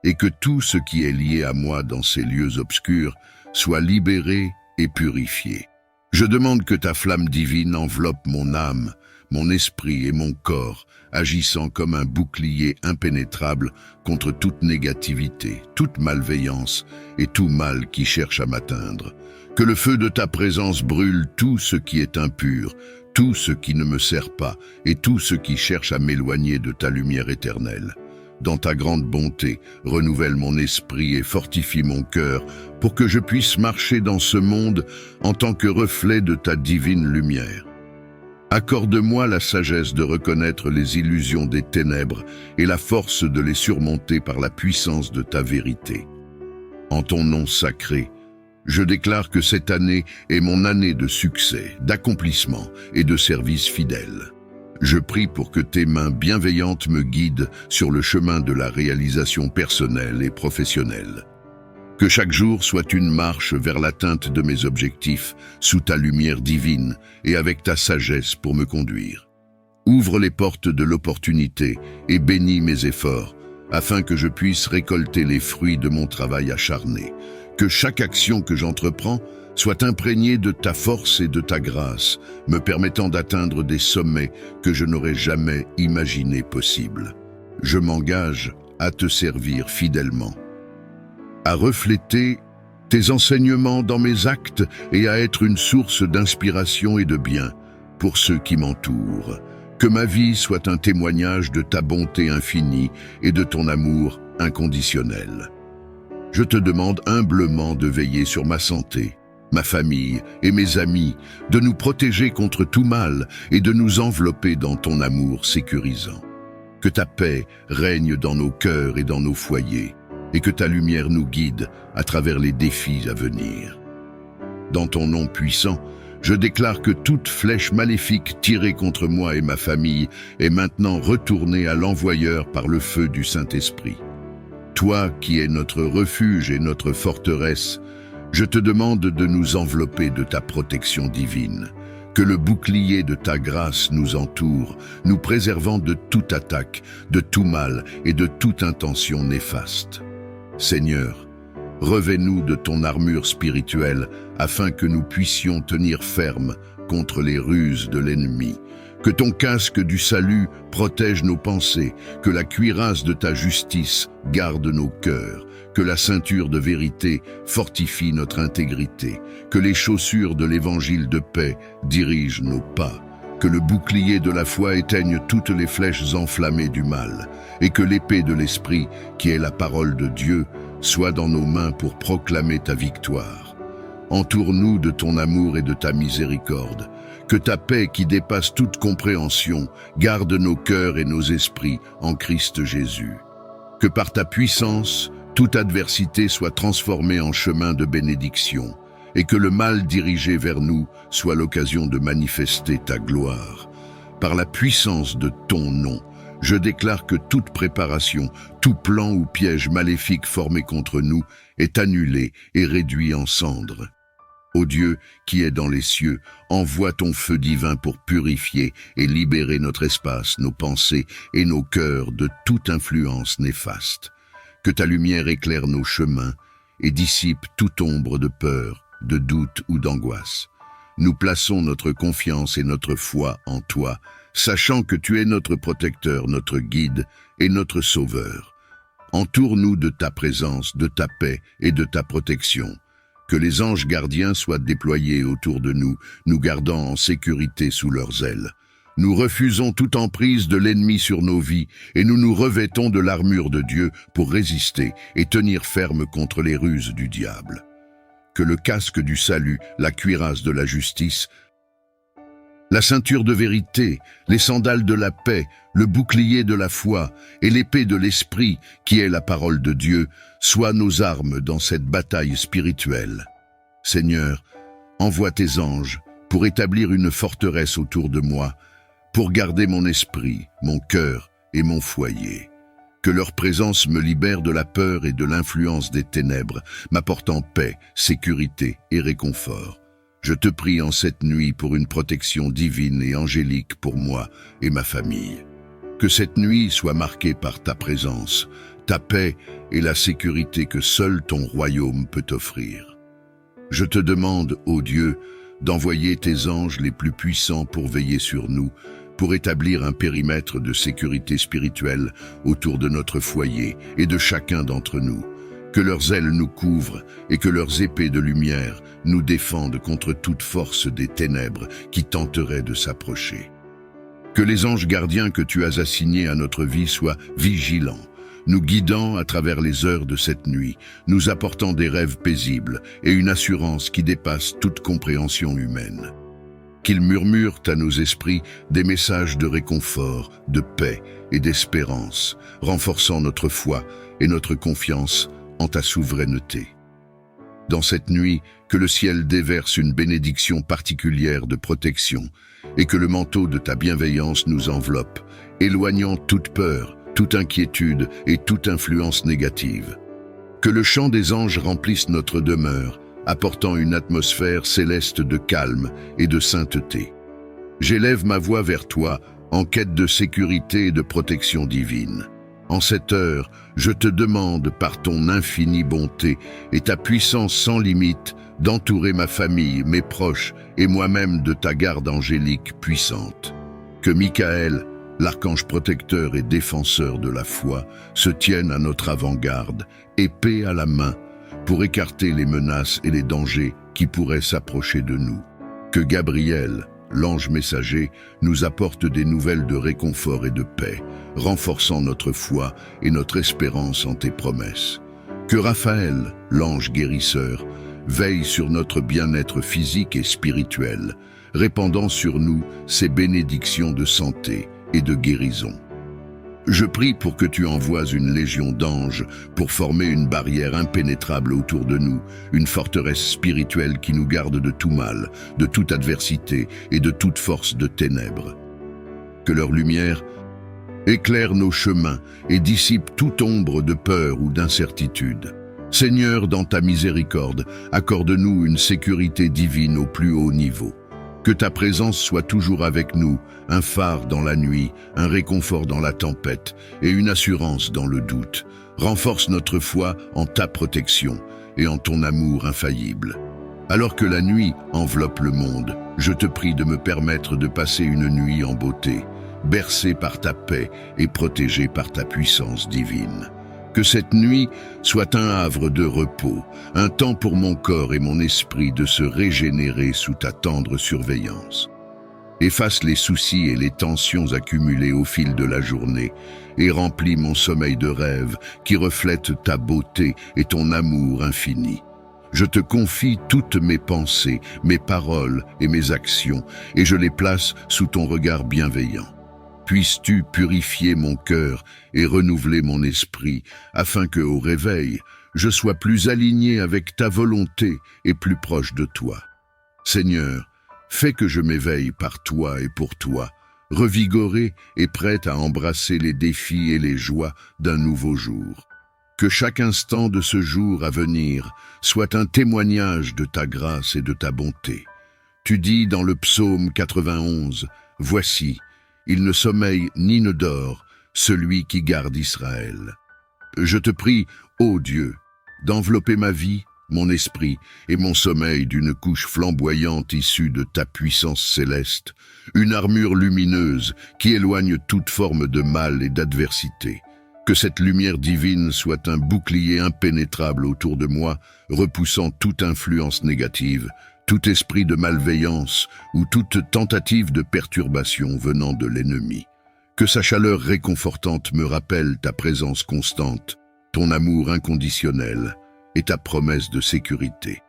et que tout ce qui est lié à moi dans ces lieux obscurs soit libéré et purifié. Je demande que ta flamme divine enveloppe mon âme, mon esprit et mon corps, agissant comme un bouclier impénétrable contre toute négativité, toute malveillance et tout mal qui cherche à m'atteindre. Que le feu de ta présence brûle tout ce qui est impur, tout ce qui ne me sert pas et tout ce qui cherche à m'éloigner de ta lumière éternelle. Dans ta grande bonté, renouvelle mon esprit et fortifie mon cœur pour que je puisse marcher dans ce monde en tant que reflet de ta divine lumière. Accorde-moi la sagesse de reconnaître les illusions des ténèbres et la force de les surmonter par la puissance de ta vérité. En ton nom sacré, je déclare que cette année est mon année de succès, d'accomplissement et de service fidèle. Je prie pour que tes mains bienveillantes me guident sur le chemin de la réalisation personnelle et professionnelle. Que chaque jour soit une marche vers l'atteinte de mes objectifs sous ta lumière divine et avec ta sagesse pour me conduire. Ouvre les portes de l'opportunité et bénis mes efforts afin que je puisse récolter les fruits de mon travail acharné. Que chaque action que j'entreprends soit imprégnée de ta force et de ta grâce, me permettant d'atteindre des sommets que je n'aurais jamais imaginés possibles. Je m'engage à te servir fidèlement, à refléter tes enseignements dans mes actes et à être une source d'inspiration et de bien pour ceux qui m'entourent. Que ma vie soit un témoignage de ta bonté infinie et de ton amour inconditionnel. Je te demande humblement de veiller sur ma santé, ma famille et mes amis, de nous protéger contre tout mal et de nous envelopper dans ton amour sécurisant. Que ta paix règne dans nos cœurs et dans nos foyers, et que ta lumière nous guide à travers les défis à venir. Dans ton nom puissant, je déclare que toute flèche maléfique tirée contre moi et ma famille est maintenant retournée à l'envoyeur par le feu du Saint-Esprit. Toi qui es notre refuge et notre forteresse, je te demande de nous envelopper de ta protection divine. Que le bouclier de ta grâce nous entoure, nous préservant de toute attaque, de tout mal et de toute intention néfaste. Seigneur, revêt-nous de ton armure spirituelle afin que nous puissions tenir ferme contre les ruses de l'ennemi. Que ton casque du salut protège nos pensées, que la cuirasse de ta justice garde nos cœurs, que la ceinture de vérité fortifie notre intégrité, que les chaussures de l'évangile de paix dirigent nos pas, que le bouclier de la foi éteigne toutes les flèches enflammées du mal, et que l'épée de l'esprit, qui est la parole de Dieu, soit dans nos mains pour proclamer ta victoire. Entoure-nous de ton amour et de ta miséricorde, que ta paix qui dépasse toute compréhension garde nos cœurs et nos esprits en Christ Jésus. Que par ta puissance, toute adversité soit transformée en chemin de bénédiction, et que le mal dirigé vers nous soit l'occasion de manifester ta gloire. Par la puissance de ton nom, je déclare que toute préparation, tout plan ou piège maléfique formé contre nous est annulé et réduit en cendres. Ô Dieu qui es dans les cieux, envoie ton feu divin pour purifier et libérer notre espace, nos pensées et nos cœurs de toute influence néfaste. Que ta lumière éclaire nos chemins et dissipe toute ombre de peur, de doute ou d'angoisse. Nous plaçons notre confiance et notre foi en toi, sachant que tu es notre protecteur, notre guide et notre sauveur. Entoure-nous de ta présence, de ta paix et de ta protection. Que les anges gardiens soient déployés autour de nous, nous gardant en sécurité sous leurs ailes. Nous refusons toute emprise de l'ennemi sur nos vies et nous nous revêtons de l'armure de Dieu pour résister et tenir ferme contre les ruses du diable. Que le casque du salut, la cuirasse de la justice, la ceinture de vérité, les sandales de la paix, le bouclier de la foi et l'épée de l'esprit, qui est la parole de Dieu, soient nos armes dans cette bataille spirituelle. Seigneur, envoie tes anges pour établir une forteresse autour de moi, pour garder mon esprit, mon cœur et mon foyer. Que leur présence me libère de la peur et de l'influence des ténèbres, m'apportant paix, sécurité et réconfort. Je te prie en cette nuit pour une protection divine et angélique pour moi et ma famille. Que cette nuit soit marquée par ta présence, ta paix et la sécurité que seul ton royaume peut offrir. Je te demande, ô Dieu, d'envoyer tes anges les plus puissants pour veiller sur nous, pour établir un périmètre de sécurité spirituelle autour de notre foyer et de chacun d'entre nous. Que leurs ailes nous couvrent et que leurs épées de lumière nous défendent contre toute force des ténèbres qui tenteraient de s'approcher. Que les anges gardiens que tu as assignés à notre vie soient vigilants, nous guidant à travers les heures de cette nuit, nous apportant des rêves paisibles et une assurance qui dépasse toute compréhension humaine. Qu'ils murmurent à nos esprits des messages de réconfort, de paix et d'espérance, renforçant notre foi et notre confiance en ta souveraineté. Dans cette nuit, que le ciel déverse une bénédiction particulière de protection et que le manteau de ta bienveillance nous enveloppe, éloignant toute peur, toute inquiétude et toute influence négative. Que le chant des anges remplisse notre demeure, apportant une atmosphère céleste de calme et de sainteté. J'élève ma voix vers toi en quête de sécurité et de protection divine. En cette heure, je te demande par ton infinie bonté et ta puissance sans limite d'entourer ma famille, mes proches et moi-même de ta garde angélique puissante. Que Michael, l'archange protecteur et défenseur de la foi, se tienne à notre avant-garde, épée à la main, pour écarter les menaces et les dangers qui pourraient s'approcher de nous. Que Gabriel, l'ange messager, nous apporte des nouvelles de réconfort et de paix, renforçant notre foi et notre espérance en tes promesses. Que Raphaël, l'ange guérisseur, veille sur notre bien-être physique et spirituel, répandant sur nous ses bénédictions de santé et de guérison. Je prie pour que tu envoies une légion d'anges pour former une barrière impénétrable autour de nous, une forteresse spirituelle qui nous garde de tout mal, de toute adversité et de toute force de ténèbres. Que leur lumière éclaire nos chemins et dissipe toute ombre de peur ou d'incertitude. Seigneur, dans ta miséricorde, accorde-nous une sécurité divine au plus haut niveau. Que ta présence soit toujours avec nous, un phare dans la nuit, un réconfort dans la tempête et une assurance dans le doute. Renforce notre foi en ta protection et en ton amour infaillible. Alors que la nuit enveloppe le monde, je te prie de me permettre de passer une nuit en beauté, bercée par ta paix et protégée par ta puissance divine. Que cette nuit soit un havre de repos, un temps pour mon corps et mon esprit de se régénérer sous ta tendre surveillance. Efface les soucis et les tensions accumulées au fil de la journée et remplis mon sommeil de rêves qui reflètent ta beauté et ton amour infini. Je te confie toutes mes pensées, mes paroles et mes actions et je les place sous ton regard bienveillant. Puisses-tu purifier mon cœur et renouveler mon esprit, afin que, au réveil, je sois plus aligné avec ta volonté et plus proche de toi. Seigneur, fais que je m'éveille par toi et pour toi, revigoré et prêt à embrasser les défis et les joies d'un nouveau jour. Que chaque instant de ce jour à venir soit un témoignage de ta grâce et de ta bonté. Tu dis dans le psaume 91, « Voici, il ne sommeille ni ne dort, celui qui garde Israël. » Je te prie, ô Dieu, d'envelopper ma vie, mon esprit et mon sommeil d'une couche flamboyante issue de ta puissance céleste, une armure lumineuse qui éloigne toute forme de mal et d'adversité. Que cette lumière divine soit un bouclier impénétrable autour de moi, repoussant toute influence négative, tout esprit de malveillance ou toute tentative de perturbation venant de l'ennemi. Que sa chaleur réconfortante me rappelle ta présence constante, ton amour inconditionnel et ta promesse de sécurité.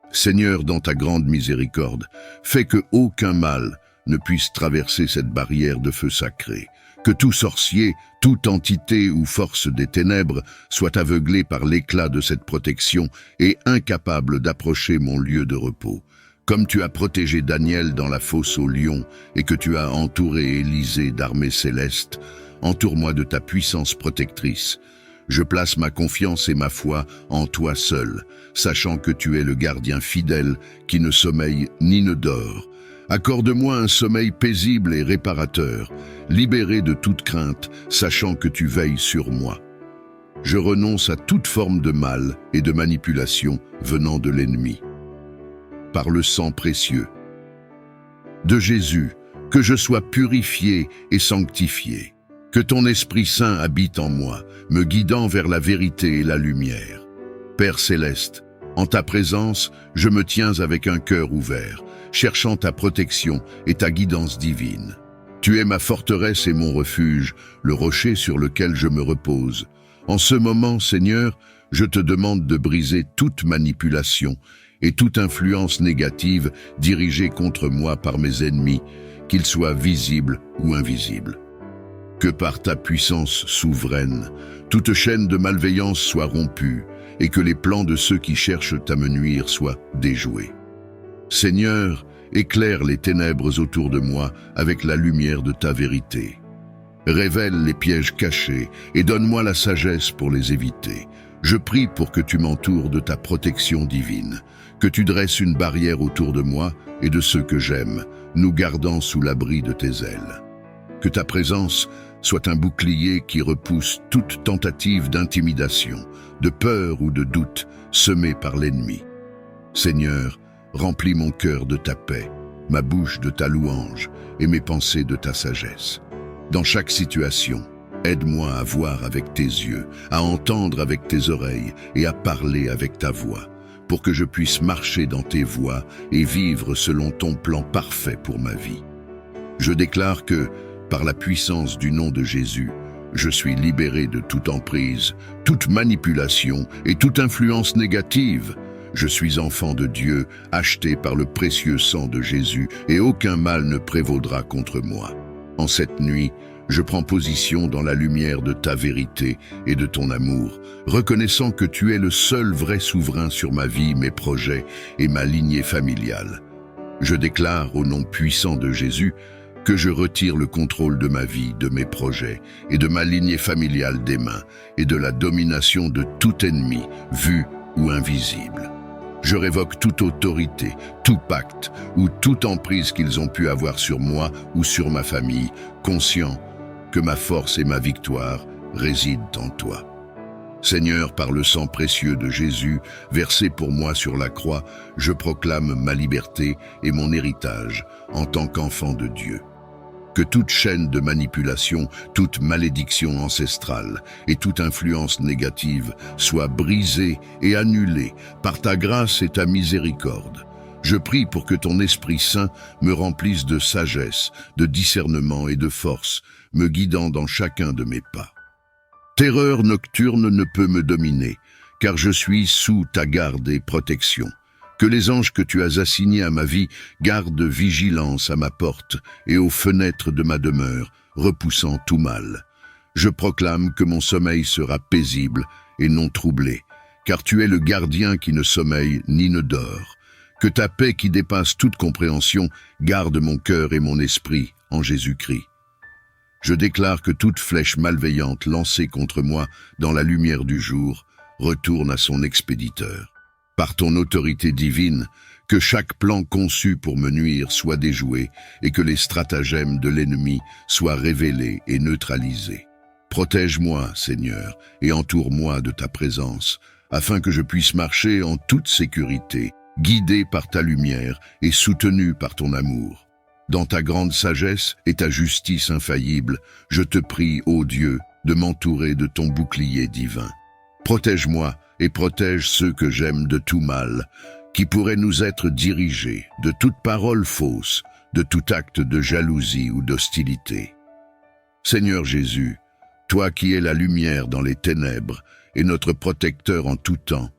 Seigneur, dans ta grande miséricorde, fais que aucun mal ne puisse traverser cette barrière de feu sacré. Que tout sorcier, toute entité ou force des ténèbres soit aveuglé par l'éclat de cette protection et incapable d'approcher mon lieu de repos. Comme tu as protégé Daniel dans la fosse au lion et que tu as entouré Élisée d'armées célestes, entoure-moi de ta puissance protectrice. Je place ma confiance et ma foi en toi seul, sachant que tu es le gardien fidèle qui ne sommeille ni ne dort. Accorde-moi un sommeil paisible et réparateur, libéré de toute crainte, sachant que tu veilles sur moi. Je renonce à toute forme de mal et de manipulation venant de l'ennemi. Par le sang précieux de Jésus, que je sois purifié et sanctifié. Que ton Esprit Saint habite en moi, me guidant vers la vérité et la lumière. Père céleste, en ta présence, je me tiens avec un cœur ouvert, cherchant ta protection et ta guidance divine. Tu es ma forteresse et mon refuge, le rocher sur lequel je me repose. En ce moment, Seigneur, je te demande de briser toute manipulation et toute influence négative dirigée contre moi par mes ennemis, qu'ils soient visibles ou invisibles. Que par ta puissance souveraine, toute chaîne de malveillance soit rompue et que les plans de ceux qui cherchent à me nuire soient déjoués. Seigneur, éclaire les ténèbres autour de moi avec la lumière de ta vérité. Révèle les pièges cachés et donne-moi la sagesse pour les éviter. Je prie pour que tu m'entoures de ta protection divine, que tu dresses une barrière autour de moi et de ceux que j'aime, nous gardant sous l'abri de tes ailes. Que ta présence soit un bouclier qui repousse toute tentative d'intimidation, de peur ou de doute semée par l'ennemi. Seigneur, remplis mon cœur de ta paix, ma bouche de ta louange et mes pensées de ta sagesse. Dans chaque situation, aide-moi à voir avec tes yeux, à entendre avec tes oreilles et à parler avec ta voix, pour que je puisse marcher dans tes voies et vivre selon ton plan parfait pour ma vie. Je déclare que, par la puissance du nom de Jésus, je suis libéré de toute emprise, toute manipulation et toute influence négative. Je suis enfant de Dieu, acheté par le précieux sang de Jésus, et aucun mal ne prévaudra contre moi. En cette nuit, je prends position dans la lumière de ta vérité et de ton amour, reconnaissant que tu es le seul vrai souverain sur ma vie, mes projets et ma lignée familiale. Je déclare au nom puissant de Jésus que je retire le contrôle de ma vie, de mes projets et de ma lignée familiale des mains et de la domination de tout ennemi, vu ou invisible. Je révoque toute autorité, tout pacte ou toute emprise qu'ils ont pu avoir sur moi ou sur ma famille, conscient que ma force et ma victoire résident en toi. Seigneur, par le sang précieux de Jésus, versé pour moi sur la croix, je proclame ma liberté et mon héritage en tant qu'enfant de Dieu. Que toute chaîne de manipulation, toute malédiction ancestrale et toute influence négative soit brisée et annulée par ta grâce et ta miséricorde. Je prie pour que ton Esprit Saint me remplisse de sagesse, de discernement et de force, me guidant dans chacun de mes pas. Terreur nocturne ne peut me dominer, car je suis sous ta garde et protection. Que les anges que tu as assignés à ma vie gardent vigilance à ma porte et aux fenêtres de ma demeure, repoussant tout mal. Je proclame que mon sommeil sera paisible et non troublé, car tu es le gardien qui ne sommeille ni ne dort. Que ta paix qui dépasse toute compréhension garde mon cœur et mon esprit en Jésus-Christ. Je déclare que toute flèche malveillante lancée contre moi dans la lumière du jour retourne à son expéditeur. Par ton autorité divine, que chaque plan conçu pour me nuire soit déjoué et que les stratagèmes de l'ennemi soient révélés et neutralisés. Protège-moi, Seigneur, et entoure-moi de ta présence, afin que je puisse marcher en toute sécurité, guidé par ta lumière et soutenu par ton amour. Dans ta grande sagesse et ta justice infaillible, je te prie, ô Dieu, de m'entourer de ton bouclier divin. Protège-moi et protège ceux que j'aime de tout mal, qui pourraient nous être dirigés, de toute parole fausse, de tout acte de jalousie ou d'hostilité. Seigneur Jésus, toi qui es la lumière dans les ténèbres et notre protecteur en tout temps,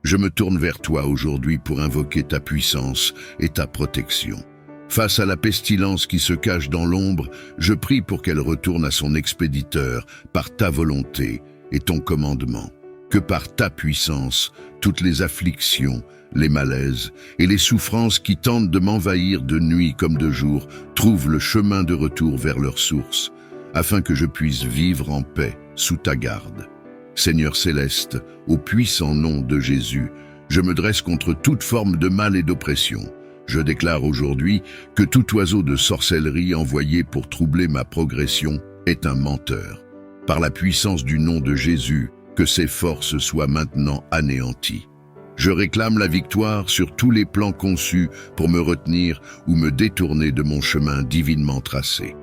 je me tourne vers toi aujourd'hui pour invoquer ta puissance et ta protection. Face à la pestilence qui se cache dans l'ombre, je prie pour qu'elle retourne à son expéditeur par ta volonté et ton commandement. Que par ta puissance, toutes les afflictions, les malaises et les souffrances qui tentent de m'envahir de nuit comme de jour trouvent le chemin de retour vers leur source, afin que je puisse vivre en paix sous ta garde. Seigneur céleste, au puissant nom de Jésus, je me dresse contre toute forme de mal et d'oppression. Je déclare aujourd'hui que tout oiseau de sorcellerie envoyé pour troubler ma progression est un menteur. Par la puissance du nom de Jésus, que ses forces soient maintenant anéanties. Je réclame la victoire sur tous les plans conçus pour me retenir ou me détourner de mon chemin divinement tracé.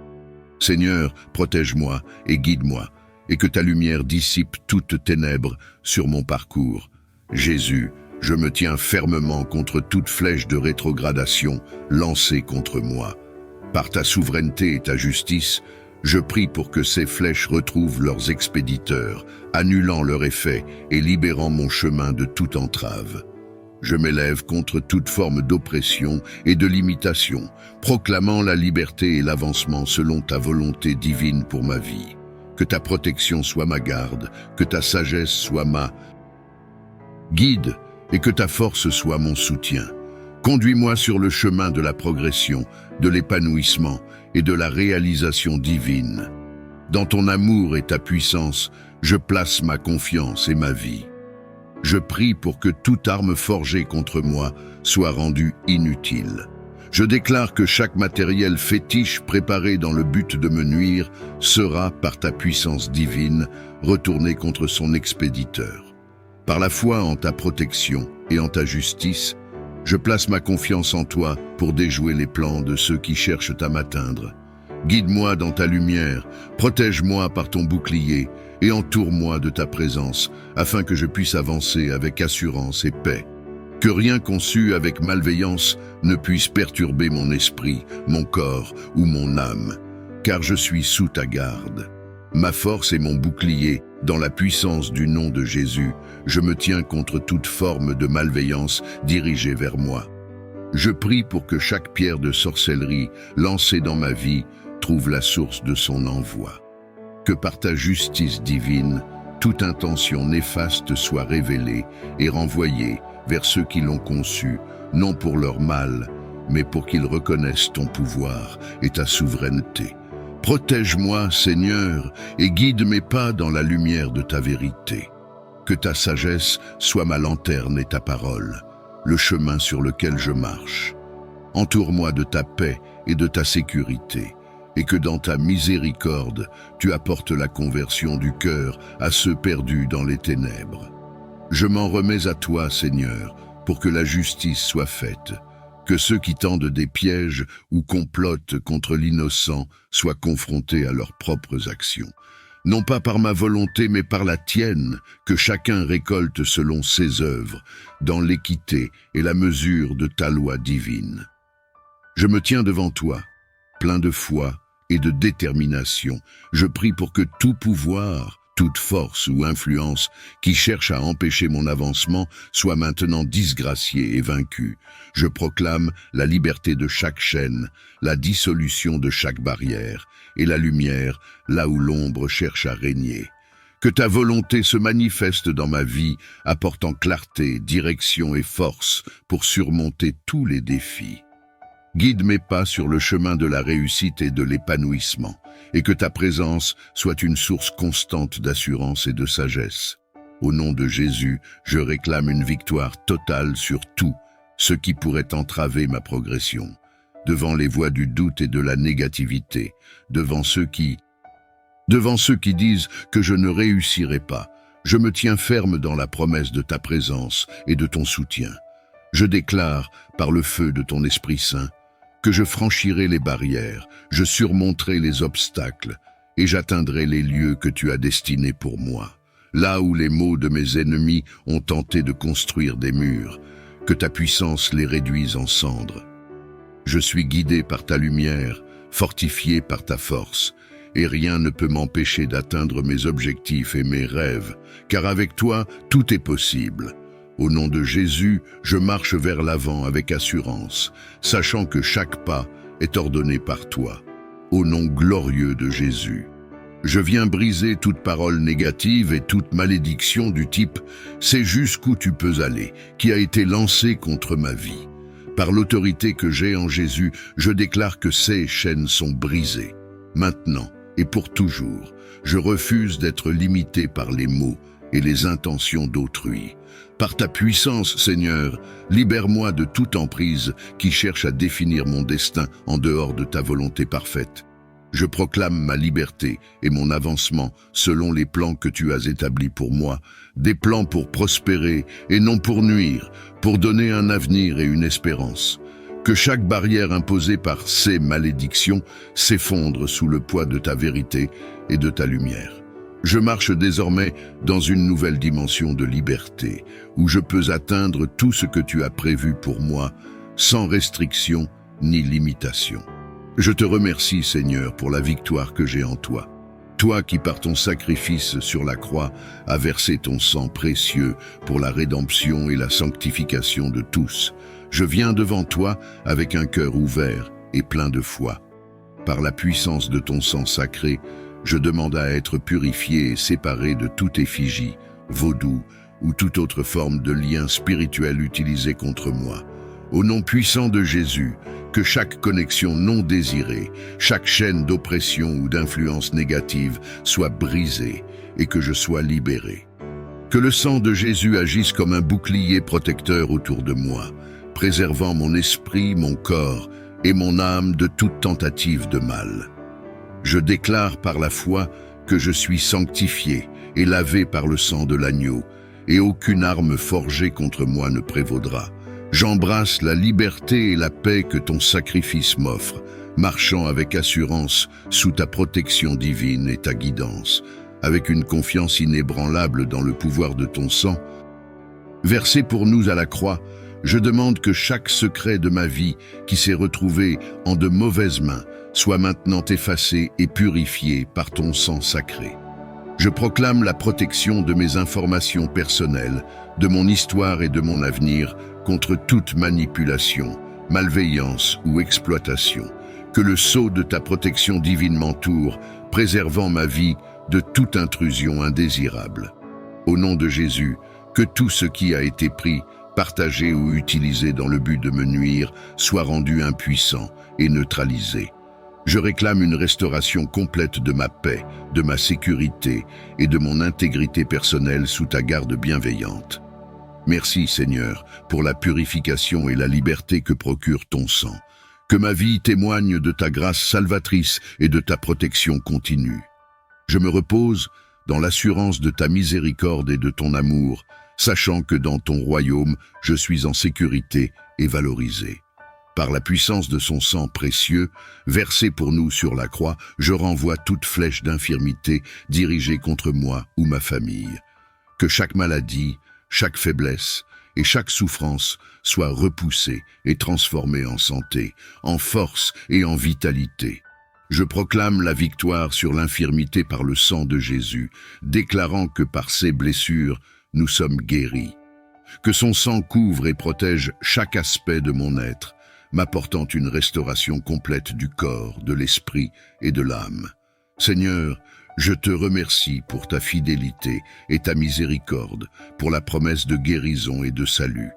Seigneur, protège-moi et guide-moi, et que ta lumière dissipe toute ténèbre sur mon parcours. Jésus, je me tiens fermement contre toute flèche de rétrogradation lancée contre moi. Par ta souveraineté et ta justice, je prie pour que ces flèches retrouvent leurs expéditeurs, annulant leur effet et libérant mon chemin de toute entrave. Je m'élève contre toute forme d'oppression et de limitation, proclamant la liberté et l'avancement selon ta volonté divine pour ma vie. Que ta protection soit ma garde, que ta sagesse soit ma guide, et que ta force soit mon soutien. Conduis-moi sur le chemin de la progression, de l'épanouissement et de la réalisation divine. Dans ton amour et ta puissance, je place ma confiance et ma vie. Je prie pour que toute arme forgée contre moi soit rendue inutile. Je déclare que chaque matériel fétiche préparé dans le but de me nuire sera, par ta puissance divine, retourné contre son expéditeur. Par la foi en ta protection et en ta justice, je place ma confiance en toi pour déjouer les plans de ceux qui cherchent à m'atteindre. Guide-moi dans ta lumière, protège-moi par ton bouclier et entoure-moi de ta présence, afin que je puisse avancer avec assurance et paix. Que rien conçu avec malveillance ne puisse perturber mon esprit, mon corps ou mon âme, car je suis sous ta garde. Ma force est mon bouclier, dans la puissance du nom de Jésus, je me tiens contre toute forme de malveillance dirigée vers moi. Je prie pour que chaque pierre de sorcellerie lancée dans ma vie trouve la source de son envoi. Que par ta justice divine, toute intention néfaste soit révélée et renvoyée vers ceux qui l'ont conçue, non pour leur mal, mais pour qu'ils reconnaissent ton pouvoir et ta souveraineté. Protège-moi, Seigneur, et guide mes pas dans la lumière de ta vérité. Que ta sagesse soit ma lanterne et ta parole. le chemin sur lequel je marche. Entoure-moi de ta paix et de ta sécurité, et que dans ta miséricorde, tu apportes la conversion du cœur à ceux perdus dans les ténèbres. Je m'en remets à toi, Seigneur, pour que la justice soit faite, que ceux qui tendent des pièges ou complotent contre l'innocent soient confrontés à leurs propres actions. Non pas par ma volonté, mais par la tienne, que chacun récolte selon ses œuvres, dans l'équité et la mesure de ta loi divine. Je me tiens devant toi, plein de foi et de détermination. Je prie pour que tout pouvoir, toute force ou influence qui cherche à empêcher mon avancement soit maintenant disgraciée et vaincue. Je proclame la liberté de chaque chaîne, la dissolution de chaque barrière, et la lumière là où l'ombre cherche à régner. Que ta volonté se manifeste dans ma vie, apportant clarté, direction et force pour surmonter tous les défis. Guide mes pas sur le chemin de la réussite et de l'épanouissement, et que ta présence soit une source constante d'assurance et de sagesse. Au nom de Jésus, je réclame une victoire totale sur tout ce qui pourrait entraver ma progression, devant les voix du doute et de la négativité, devant ceux qui disent que je ne réussirai pas. Je me tiens ferme dans la promesse de ta présence et de ton soutien. Je déclare, par le feu de ton Esprit Saint, que je franchirai les barrières, je surmonterai les obstacles, et j'atteindrai les lieux que tu as destinés pour moi. Là où les maux de mes ennemis ont tenté de construire des murs, que ta puissance les réduise en cendres. Je suis guidé par ta lumière, fortifié par ta force, et rien ne peut m'empêcher d'atteindre mes objectifs et mes rêves, car avec toi, tout est possible. Au nom de Jésus, je marche vers l'avant avec assurance, sachant que chaque pas est ordonné par toi. Au nom glorieux de Jésus. Je viens briser toute parole négative et toute malédiction du type « c'est jusqu'où tu peux aller » qui a été lancée contre ma vie. Par l'autorité que j'ai en Jésus, je déclare que ces chaînes sont brisées. Maintenant et pour toujours, je refuse d'être limité par les mots et les intentions d'autrui. Par ta puissance, Seigneur, libère-moi de toute emprise qui cherche à définir mon destin en dehors de ta volonté parfaite. Je proclame ma liberté et mon avancement selon les plans que tu as établis pour moi, des plans pour prospérer et non pour nuire, pour donner un avenir et une espérance. Que chaque barrière imposée par ces malédictions s'effondre sous le poids de ta vérité et de ta lumière. Je marche désormais dans une nouvelle dimension de liberté, où je peux atteindre tout ce que tu as prévu pour moi, sans restriction ni limitation. Je te remercie, Seigneur, pour la victoire que j'ai en toi. Toi qui, par ton sacrifice sur la croix, as versé ton sang précieux pour la rédemption et la sanctification de tous. Je viens devant toi avec un cœur ouvert et plein de foi. Par la puissance de ton sang sacré, je demande à être purifié et séparé de toute effigie, vaudou ou toute autre forme de lien spirituel utilisé contre moi. Au nom puissant de Jésus, que chaque connexion non désirée, chaque chaîne d'oppression ou d'influence négative soit brisée et que je sois libéré. Que le sang de Jésus agisse comme un bouclier protecteur autour de moi, préservant mon esprit, mon corps et mon âme de toute tentative de mal. Je déclare par la foi que je suis sanctifié et lavé par le sang de l'agneau, et aucune arme forgée contre moi ne prévaudra. J'embrasse la liberté et la paix que ton sacrifice m'offre, marchant avec assurance sous ta protection divine et ta guidance, avec une confiance inébranlable dans le pouvoir de ton sang. Versé pour nous à la croix, je demande que chaque secret de ma vie qui s'est retrouvé en de mauvaises mains soit maintenant effacé et purifié par ton sang sacré. Je proclame la protection de mes informations personnelles, de mon histoire et de mon avenir contre toute manipulation, malveillance ou exploitation. Que le sceau de ta protection divine m'entoure, préservant ma vie de toute intrusion indésirable. Au nom de Jésus, que tout ce qui a été pris, partagé ou utilisé dans le but de me nuire soit rendu impuissant et neutralisé. Je réclame une restauration complète de ma paix, de ma sécurité et de mon intégrité personnelle sous ta garde bienveillante. Merci Seigneur pour la purification et la liberté que procure ton sang. Que ma vie témoigne de ta grâce salvatrice et de ta protection continue. Je me repose dans l'assurance de ta miséricorde et de ton amour, sachant que dans ton royaume, je suis en sécurité et valorisé. Par la puissance de son sang précieux, versé pour nous sur la croix, je renvoie toute flèche d'infirmité dirigée contre moi ou ma famille. Que chaque maladie, chaque faiblesse et chaque souffrance soient repoussées et transformées en santé, en force et en vitalité. Je proclame la victoire sur l'infirmité par le sang de Jésus, déclarant que par ses blessures, nous sommes guéris. Que son sang couvre et protège chaque aspect de mon être, m'apportant une restauration complète du corps, de l'esprit et de l'âme. Seigneur, je te remercie pour ta fidélité et ta miséricorde, pour la promesse de guérison et de salut.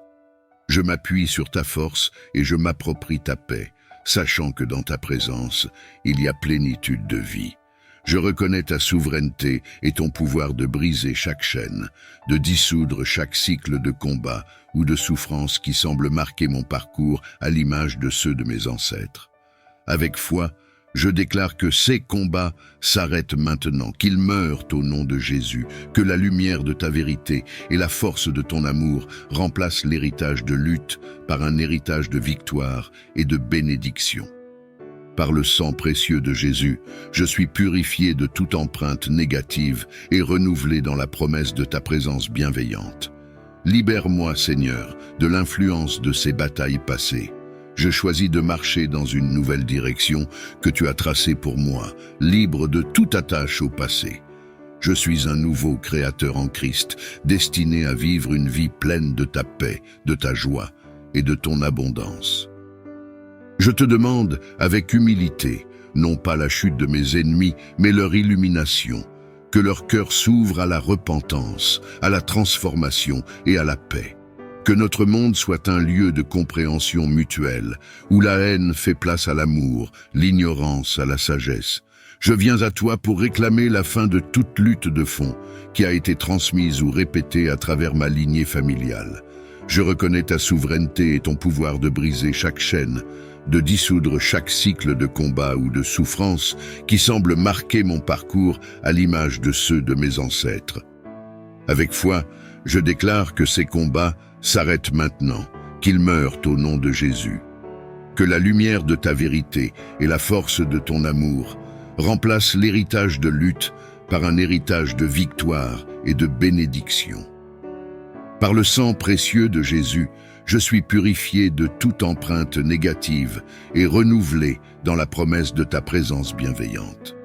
Je m'appuie sur ta force et je m'approprie ta paix, sachant que dans ta présence, il y a plénitude de vie. Je reconnais ta souveraineté et ton pouvoir de briser chaque chaîne, de dissoudre chaque cycle de combat ou de souffrance qui semble marquer mon parcours à l'image de ceux de mes ancêtres. Avec foi, je déclare que ces combats s'arrêtent maintenant, qu'ils meurent au nom de Jésus, que la lumière de ta vérité et la force de ton amour remplacent l'héritage de lutte par un héritage de victoire et de bénédiction. Par le sang précieux de Jésus, je suis purifié de toute empreinte négative et renouvelé dans la promesse de ta présence bienveillante. Libère-moi, Seigneur, de l'influence de ces batailles passées. Je choisis de marcher dans une nouvelle direction que tu as tracée pour moi, libre de toute attache au passé. Je suis un nouveau créateur en Christ, destiné à vivre une vie pleine de ta paix, de ta joie et de ton abondance. Je te demande, avec humilité, non pas la chute de mes ennemis, mais leur illumination, que leur cœur s'ouvre à la repentance, à la transformation et à la paix. Que notre monde soit un lieu de compréhension mutuelle, où la haine fait place à l'amour, l'ignorance à la sagesse. Je viens à toi pour réclamer la fin de toute lutte de fond qui a été transmise ou répétée à travers ma lignée familiale. Je reconnais ta souveraineté et ton pouvoir de briser chaque chaîne, de dissoudre chaque cycle de combat ou de souffrance qui semble marquer mon parcours à l'image de ceux de mes ancêtres. Avec foi, je déclare que ces combats s'arrêtent maintenant, qu'ils meurent au nom de Jésus. Que la lumière de ta vérité et la force de ton amour remplacent l'héritage de lutte par un héritage de victoire et de bénédiction. Par le sang précieux de Jésus, je suis purifié de toute empreinte négative et renouvelé dans la promesse de ta présence bienveillante.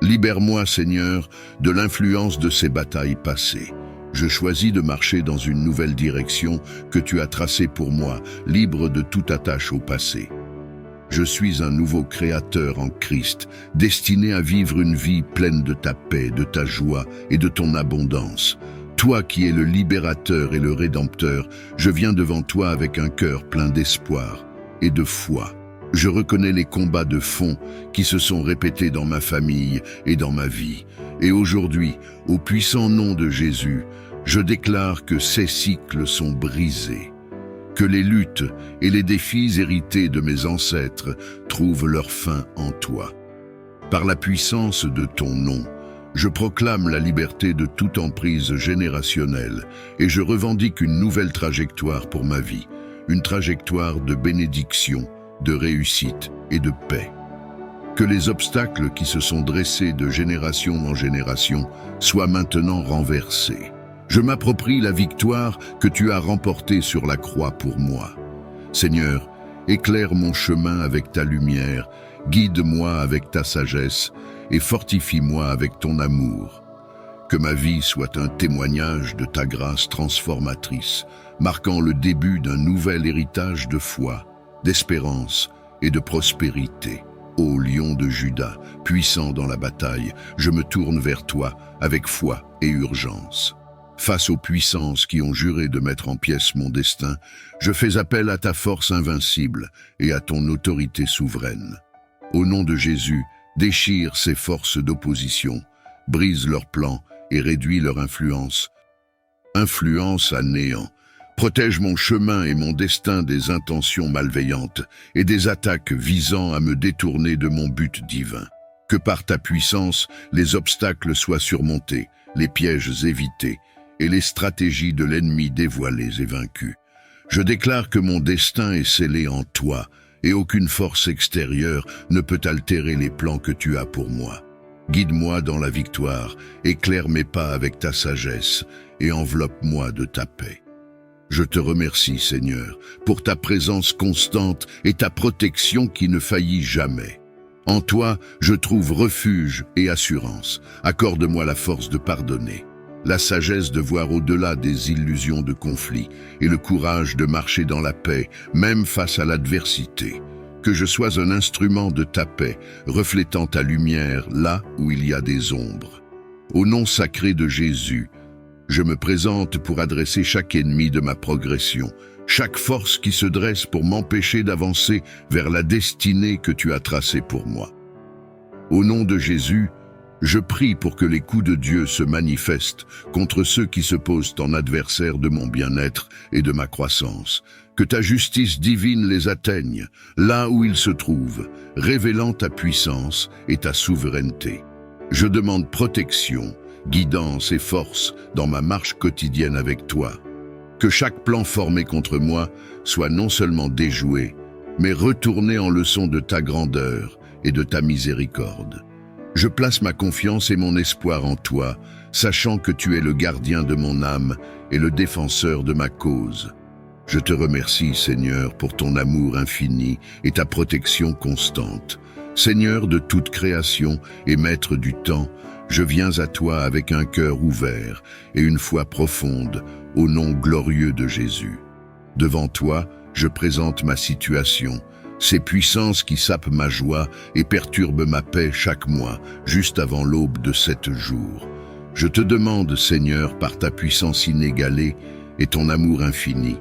Libère-moi, Seigneur, de l'influence de ces batailles passées. Je choisis de marcher dans une nouvelle direction que tu as tracée pour moi, libre de toute attache au passé. Je suis un nouveau créateur en Christ, destiné à vivre une vie pleine de ta paix, de ta joie et de ton abondance. Toi qui es le libérateur et le rédempteur, je viens devant toi avec un cœur plein d'espoir et de foi. Je reconnais les combats de fond qui se sont répétés dans ma famille et dans ma vie. Et aujourd'hui, au puissant nom de Jésus, je déclare que ces cycles sont brisés, que les luttes et les défis hérités de mes ancêtres trouvent leur fin en toi. Par la puissance de ton nom, je proclame la liberté de toute emprise générationnelle et je revendique une nouvelle trajectoire pour ma vie, une trajectoire de bénédiction, de réussite et de paix. Que les obstacles qui se sont dressés de génération en génération soient maintenant renversés. Je m'approprie la victoire que tu as remportée sur la croix pour moi. Seigneur, éclaire mon chemin avec ta lumière, guide-moi avec ta sagesse et fortifie-moi avec ton amour. Que ma vie soit un témoignage de ta grâce transformatrice, marquant le début d'un nouvel héritage de foi, d'espérance et de prospérité. Ô lion de Juda, puissant dans la bataille, je me tourne vers toi avec foi et urgence. Face aux puissances qui ont juré de mettre en pièces mon destin, je fais appel à ta force invincible et à ton autorité souveraine. Au nom de Jésus, déchire ces forces d'opposition, brise leurs plans et réduis leur influence. Influence à néant, Protège mon chemin et mon destin des intentions malveillantes et des attaques visant à me détourner de mon but divin. Que par ta puissance, les obstacles soient surmontés, les pièges évités et les stratégies de l'ennemi dévoilées et vaincues. Je déclare que mon destin est scellé en toi et aucune force extérieure ne peut altérer les plans que tu as pour moi. Guide-moi dans la victoire, éclaire mes pas avec ta sagesse et enveloppe-moi de ta paix. Je te remercie, Seigneur, pour ta présence constante et ta protection qui ne faillit jamais. En toi, je trouve refuge et assurance. Accorde-moi la force de pardonner, la sagesse de voir au-delà des illusions de conflit et le courage de marcher dans la paix, même face à l'adversité. Que je sois un instrument de ta paix, reflétant ta lumière là où il y a des ombres. Au nom sacré de Jésus, je me présente pour adresser chaque ennemi de ma progression, chaque force qui se dresse pour m'empêcher d'avancer vers la destinée que tu as tracée pour moi. Au nom de Jésus, je prie pour que les coups de Dieu se manifestent contre ceux qui se posent en adversaires de mon bien-être et de ma croissance. Que ta justice divine les atteigne, là où ils se trouvent, révélant ta puissance et ta souveraineté. Je demande protection, guidance et force dans ma marche quotidienne avec toi. Que chaque plan formé contre moi soit non seulement déjoué, mais retourné en leçon de ta grandeur et de ta miséricorde. Je place ma confiance et mon espoir en toi, sachant que tu es le gardien de mon âme et le défenseur de ma cause. Je te remercie, Seigneur, pour ton amour infini et ta protection constante. Seigneur de toute création et Maître du temps, je viens à toi avec un cœur ouvert et une foi profonde, au nom glorieux de Jésus. Devant toi, je présente ma situation, ces puissances qui sapent ma joie et perturbent ma paix chaque mois, juste avant l'aube de 7 jours. Je te demande, Seigneur, par ta puissance inégalée et ton amour infini,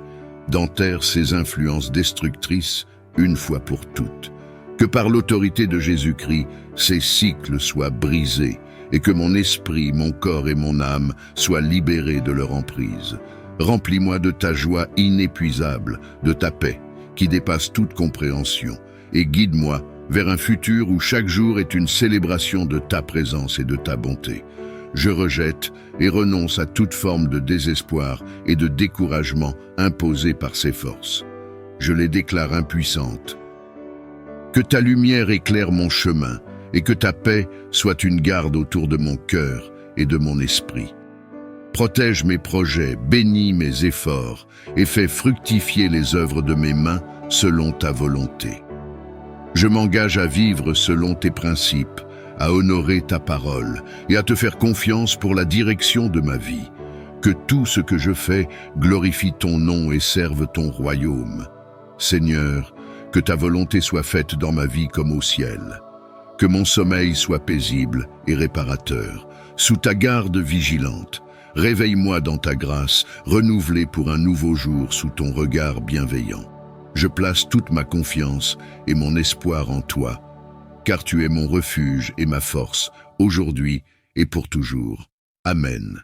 d'enterrer ces influences destructrices une fois pour toutes. Que par l'autorité de Jésus-Christ, ces cycles soient brisés et que mon esprit, mon corps et mon âme soient libérés de leur emprise. Remplis-moi de ta joie inépuisable, de ta paix, qui dépasse toute compréhension, et guide-moi vers un futur où chaque jour est une célébration de ta présence et de ta bonté. Je rejette et renonce à toute forme de désespoir et de découragement imposés par ces forces. Je les déclare impuissantes. Que ta lumière éclaire mon chemin et que ta paix soit une garde autour de mon cœur et de mon esprit. Protège mes projets, bénis mes efforts et fais fructifier les œuvres de mes mains selon ta volonté. Je m'engage à vivre selon tes principes, à honorer ta parole et à te faire confiance pour la direction de ma vie. Que tout ce que je fais glorifie ton nom et serve ton royaume. Seigneur, que ta volonté soit faite dans ma vie comme au ciel. Que mon sommeil soit paisible et réparateur, sous ta garde vigilante. Réveille-moi dans ta grâce, renouvelée pour un nouveau jour sous ton regard bienveillant. Je place toute ma confiance et mon espoir en toi, car tu es mon refuge et ma force, aujourd'hui et pour toujours. Amen.